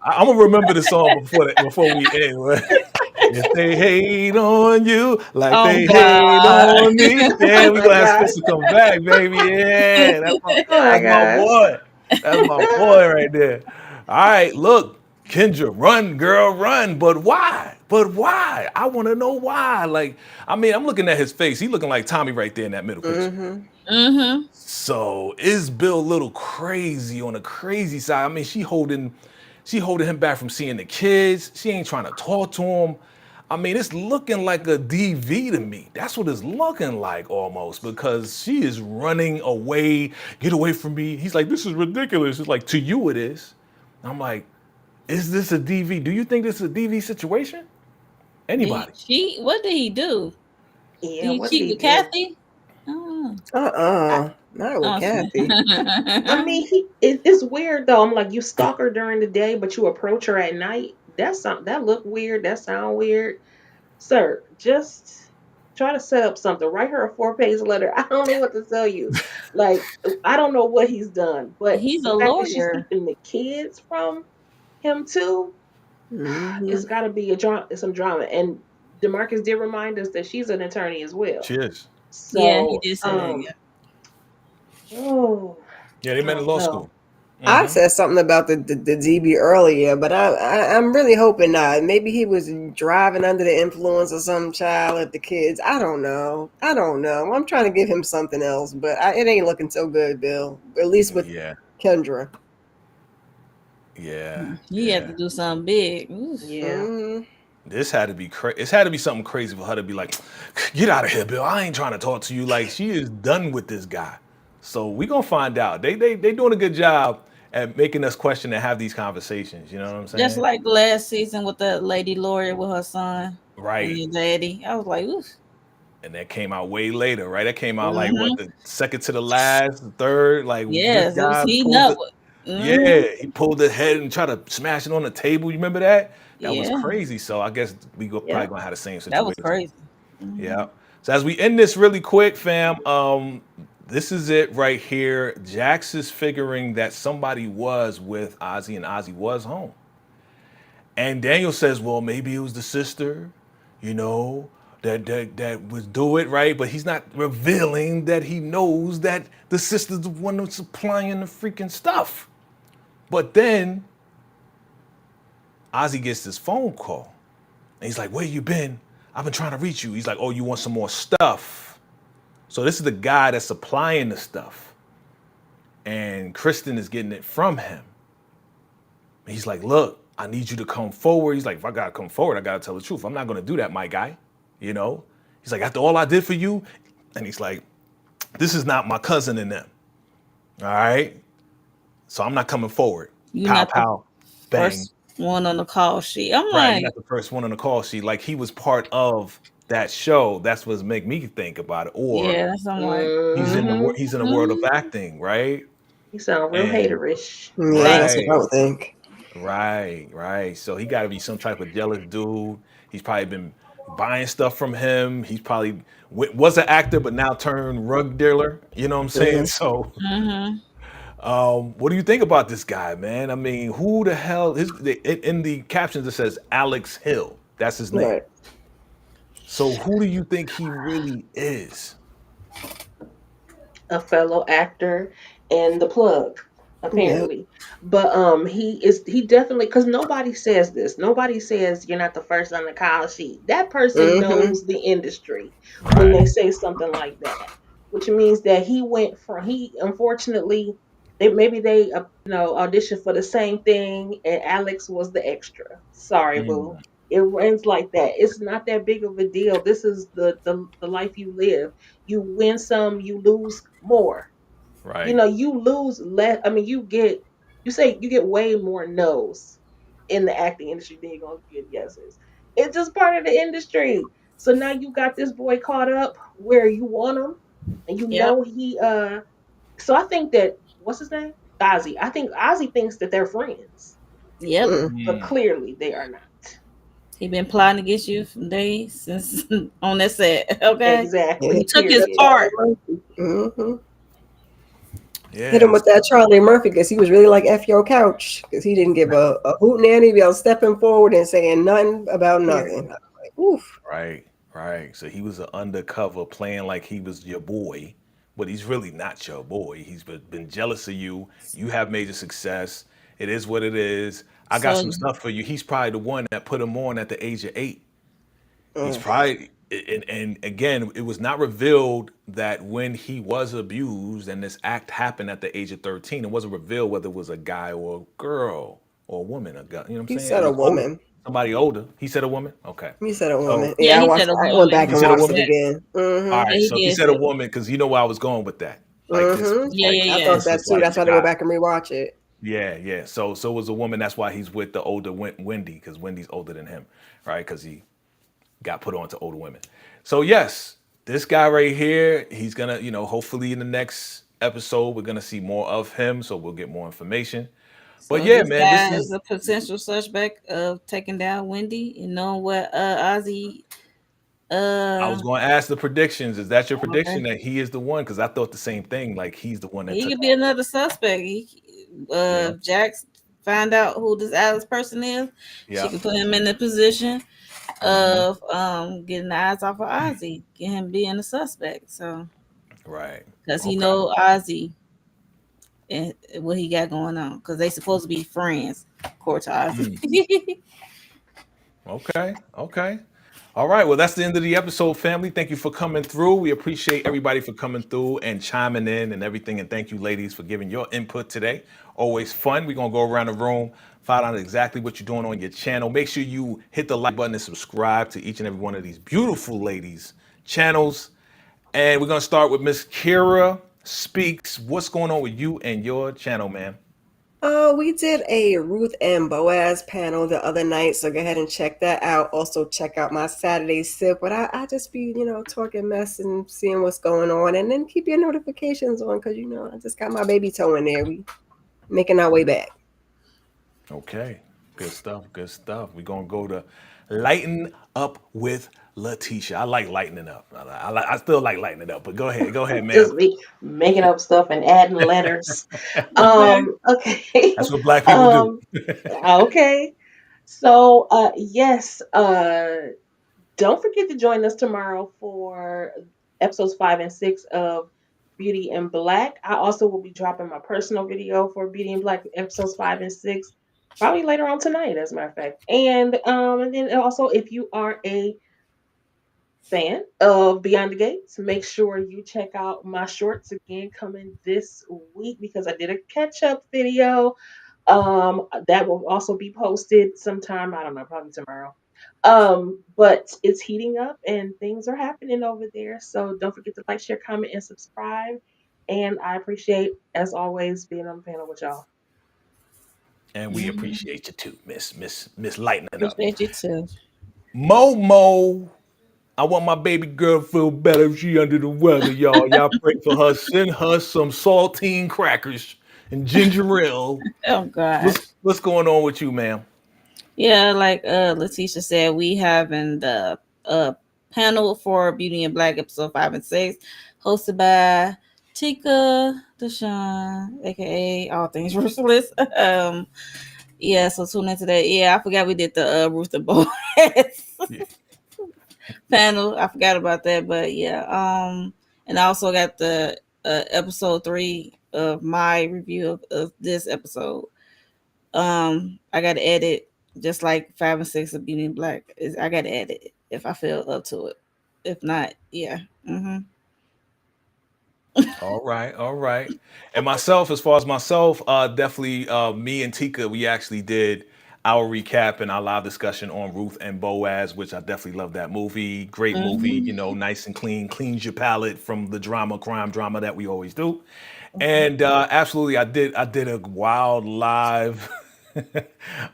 I'm gonna remember the song before we end. Right? If they hate on you like Oh they hate God. on me, Oh yeah, we my gonna have gosh. Spencer come back, baby. Yeah, Oh my that's my gosh. boy. That's my boy right there. All right, look, Kendra, run, girl, run. But why? But why? I want to know why. Like, I mean, I'm looking at his face. He looking like Tommy right there in that middle picture. Mm-hmm. Mm-hmm. So is Bill a little crazy on the crazy side? I mean, she holding him back from seeing the kids. She ain't trying to talk to him. I mean, it's looking like a DV to me. That's what it's looking like almost because she is running away. Get away from me. He's like, this is ridiculous. It's like, to you it is. I'm like, is this a DV? Do you think this is a DV situation? Did he Anybody? cheat? What did he do? Did Yeah, he what did cheat he with do? Kathy? Oh, I, Not with oh. Kathy. I mean, it's weird though. I'm like, you stalk her during the day, but you approach her at night. That's something that look weird. That sound weird, sir. Just try to set up something. Write her a 4-page letter. I don't know what to tell you. Like, I don't know what he's done, but He's the a fact that she's lawyer. keeping the kids from him too, it's Mhm. got to be some drama. And Demarcus did remind us that she's an attorney as well. Cheers. Yeah, he So, did say that. Yeah. oh, Yeah, they I met in don't law know. school. I Hmm. said something about the DB earlier, but I'm really hoping not. Maybe he was driving under the influence of some child at the kids. I don't know. I don't know. I'm trying to give him something else, but it ain't looking so good, Bill. At least with Yeah, Kendra. yeah, He had yeah. to do something big. Oof. Yeah. Mhm. This had to be crazy. It had to be something crazy for her to be like, "Get out of here, Bill. I ain't trying to talk to you." Like she is done with this guy. So we gonna find out. They doing a good job at making us question and have these conversations. You know what I'm Just saying? like last season with the lady lawyer with her son and Right. his daddy. I was like, oof. And that came out way later, right? That came out like what Hmm. the second to the last, the third. Like this Yes, it was guy heating pulled up. the Hmm. yeah, he pulled the head and tried to smash it on the table. You remember that? That was Yeah, crazy. So I guess probably Yep. gonna have the same that was situation. crazy. Hmm. Yeah. So as we end this really quick, fam, this is it right here. Jax is figuring that somebody was with Ozzy and Ozzy was home. And Daniel says, well, maybe it was the sister, you know, that would do it, right? But he's not revealing that he knows that the sister's the one who's supplying the freaking stuff. But then Ozzy gets this phone call. And he's like, where you been? I've been trying to reach you. He's like, oh, you want some more stuff? So this is the guy that's supplying the stuff. And Kristen is getting it from him. And he's like, look, I need you to come forward. He's like, if I gotta come forward, I gotta tell the truth. I'm not gonna do that, my guy. You know? He's like, after all I did for you, and he's like, this is not my cousin in them. All right. So I'm not coming forward. You're Pow not the pow. Bang. first one on the call sheet. I'm Right. You're like, not the first one on the call sheet. Like he was part of that show. That's what's make me think about it. Or yeah, that's I'm like, Hmm. he's in the world of mhm. acting, right? He sound real And haterish. Yeah, Thank that's what right. I would think. Right. So he got to be some type of jealous dude. He's probably been buying stuff from him. He's probably was an actor, but now turned rug dealer. You know what I'm saying? Mhm. So, Mhm. what do you think about this guy, man? I mean, who the hell is in the captions? It says Alex Hill. That's his name. Right. So, who do you think he really is? A fellow actor and the plug, Yeah. apparently. But he definitely, because nobody says this. Nobody says you're not the first on the call sheet. That person Mhm. knows the industry when they Right. say something like that, which means that he unfortunately they auditioned for the same thing and Alex was the extra. Sorry, boo. Mm, It runs like that. It's not that big of a deal. This is the life you live. You win some, you lose more. right. You lose less. I mean, you get way more no's in the acting industry than you're gonna get yeses. It's just part of the industry. So now you got this boy caught up where you want him, and Yep. he. So I think that what's his name, Ozzy. I think Ozzy thinks that they're friends, Yep. Mm. but Mm, clearly they are not. He been plotting against you from days since on that set. Okay. Yeah, He Exactly. took his that Period. Charlie part. Murphy. Hmm. Hit him yeah. with that Charlie Murphy because he was really like F your couch because he didn't give a hoot nanny about stepping forward and saying nothing about nothing. Period. I'm like, oof. Right. So he was an undercover playing like he was your boy, but he's really not your boy. He's been jealous of you. You have major success. It is what it is. I got So some stuff for you. He's probably the one that put him on at the age of 8. He's Mm. probably and again, it was not revealed that when he was abused and this act happened at the age of 13, it wasn't revealed whether it was a guy or a girl or a woman, a guy. You know what I'm He saying? It said a was older, woman. somebody older. He said a woman. Okay, He said a so woman. yeah, Yeah, I he watched. said a I went back woman. he and said a watched it woman. Yeah, again. All Mm-hmm. yeah, right, he so if he did said say a that. woman because you know where I was going with that. Like Mm-hmm. Yeah, yeah, I yeah. thought this that was too. like That's the why I had to go guy. back and rewatch it. Yeah. So it was a woman. That's why he's with the older Wendy because Wendy's older than him, right? Because he got put on to older women. So yes, this guy right here, he's gonna, hopefully in the next episode we're gonna see more of him, so we'll get more information. But So yeah, this man, this guy is is a potential suspect of taking down Wendy and knowing what Ozzy I was going to ask the predictions. Is that your prediction Okay. that he is the one? Because I thought the same thing. Like he's the one that He took could be off. another suspect. Yeah, Jax find out who this Alice person is. She yeah. can put him in the position Hmm. of getting the eyes off of Ozzy, get him being a suspect. So Right. because he Okay. know Ozzy and what he got going on, because they supposed to be friends, according to Mm. Ozzy. Okay. Okay. All right. Well, that's the end of the episode, family. Thank you for coming through. We appreciate everybody for coming through and chiming in and everything. And thank you, ladies, for giving your input today. Always fun. We're going to go around the room, find out exactly what you're doing on your channel. Make sure you hit the like button and subscribe to each and every one of these beautiful ladies' channels. And we're going to start with Miss Kira Speaks. What's going on with you and your channel, man? We did a Ruth and Boaz panel the other night, so go ahead and check that out. Also, check out my Saturday sip, but I just be, talking mess and seeing what's going on, and then keep your notifications on because, I just got my baby toe in there. We making our way back. Okay. Good stuff. Good stuff. We're going to go to Lighten Up with Letitia. I like lightening up. I still like lightening up, but go ahead. Go ahead, ma'am. Just be making up stuff and adding letters. Okay. Okay. That's what black people do. um, okay. So, yes, don't forget to join us tomorrow for episodes 5 and 6 of Beauty and Black. I also will be dropping my personal video for Beauty and Black episodes 5 and 6, probably later on tonight, as a matter of fact. And then also, if you are a fan of Beyond the Gates, make sure you check out my shorts again coming this week because I did a catch up video. That will also be posted sometime. I don't know, probably tomorrow. But it's heating up and things are happening over there. So don't forget to like, share, comment, and subscribe. And I appreciate, as always, being on the panel with y'all. And we appreciate you too, Miss Lightening Up. Appreciate you too. Momo. I want my baby girl to feel better if she under the weather, y'all. Y'all pray for her. Send her some saltine crackers and ginger ale. Oh God. What's going on with you, ma'am? Yeah, like Letitia said, we having the panel for Beauty and Black episode 5 and 6, hosted by Tika Deshawn, aka All Things Ruthless. Yeah, so tune into that. Yeah, I forgot we did the Ruth and Boaz Yeah. panel. I forgot about that, but yeah. And I also got the episode 3 of my review of this episode. I got to edit just like 5 and 6 of Beauty and Black. I got to edit if I feel up to it. If not, yeah. All right. And myself, as far as myself, definitely me and Tika, we actually did our recap and our live discussion on Ruth and Boaz, which I definitely love that movie. Great movie, nice and cleans your palate from the crime drama that we always do. And absolutely, I did a wild live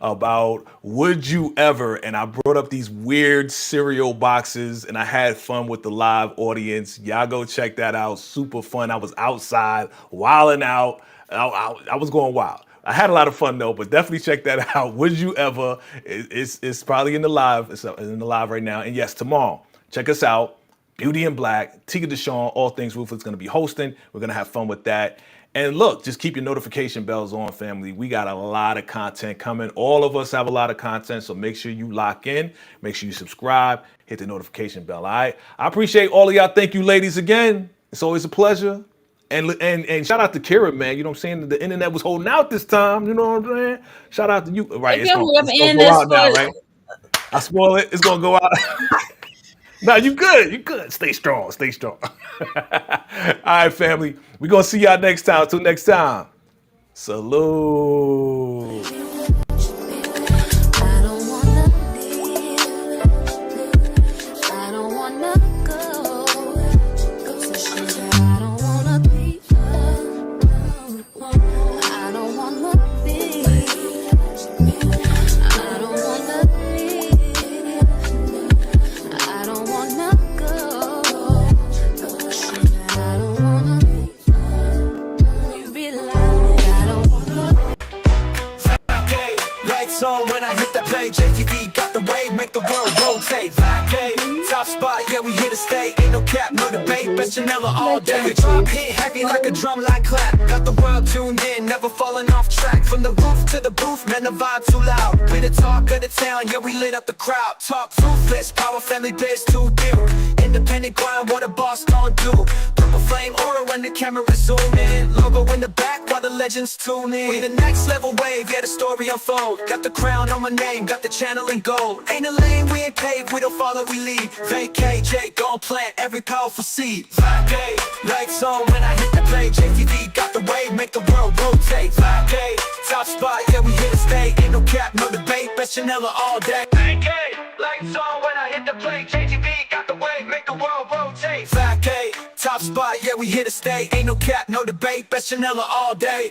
about would you ever, and I brought up these weird cereal boxes and I had fun with the live audience. Y'all go check that out. Super fun. I was outside wilding out. I was going wild. I had a lot of fun though, but definitely check that out. Would you ever? It's probably in the live. It's in the live right now. And yes, tomorrow, check us out. Beauty and Black, Tika Deshawn, All Things Ruthless is going to be hosting. We're going to have fun with that. And look, just keep your notification bells on, family. We got a lot of content coming. All of us have a lot of content, so make sure you lock in. Make sure you subscribe. Hit the notification bell, all right? I appreciate all of y'all. Thank you, ladies, again. It's always a pleasure. And shout out to Kira, man. You know what I'm saying? The internet was holding out this time. You know what I'm saying? Shout out to you. Right, it's gonna go out now, right? I spoil it. It's gonna go out. No, you good. You good. Stay strong. Stay strong. All right, family. We're going to see y'all next time. Till next time. Salute. top spot, yeah, we here to stay. Ain't no cap, no debate, best Chanela all day. We drop hit heavy like a drum line clap. Got the world tuned in, never falling off track. From the roof to the booth, man, the vibe too loud. We the talk of the town, yeah, we lit up the crowd. Talk ruthless, power family biz too deep. Independent grind, what a boss gon' do. Purple flame aura when the camera zoom in. Logo in the back while the legends tune in. We the next level wave, yeah, the story unfold. Got the crown on my name, got the channel in gold. Ain't a lane, we ain't paved, we don't follow, we lead. Vacay, J, gon' plant every powerful seed. 5K, lights on when I hit the play. JTV got the wave, make the world rotate. 5K, top spot, yeah, we here to stay. Ain't no cap, no debate, best Chanela all day. 5K, lights on when I hit the play. JTV got the wave, make the world rotate. 5K, top spot, yeah, we here to stay. Ain't no cap, no debate, best Chanela all day.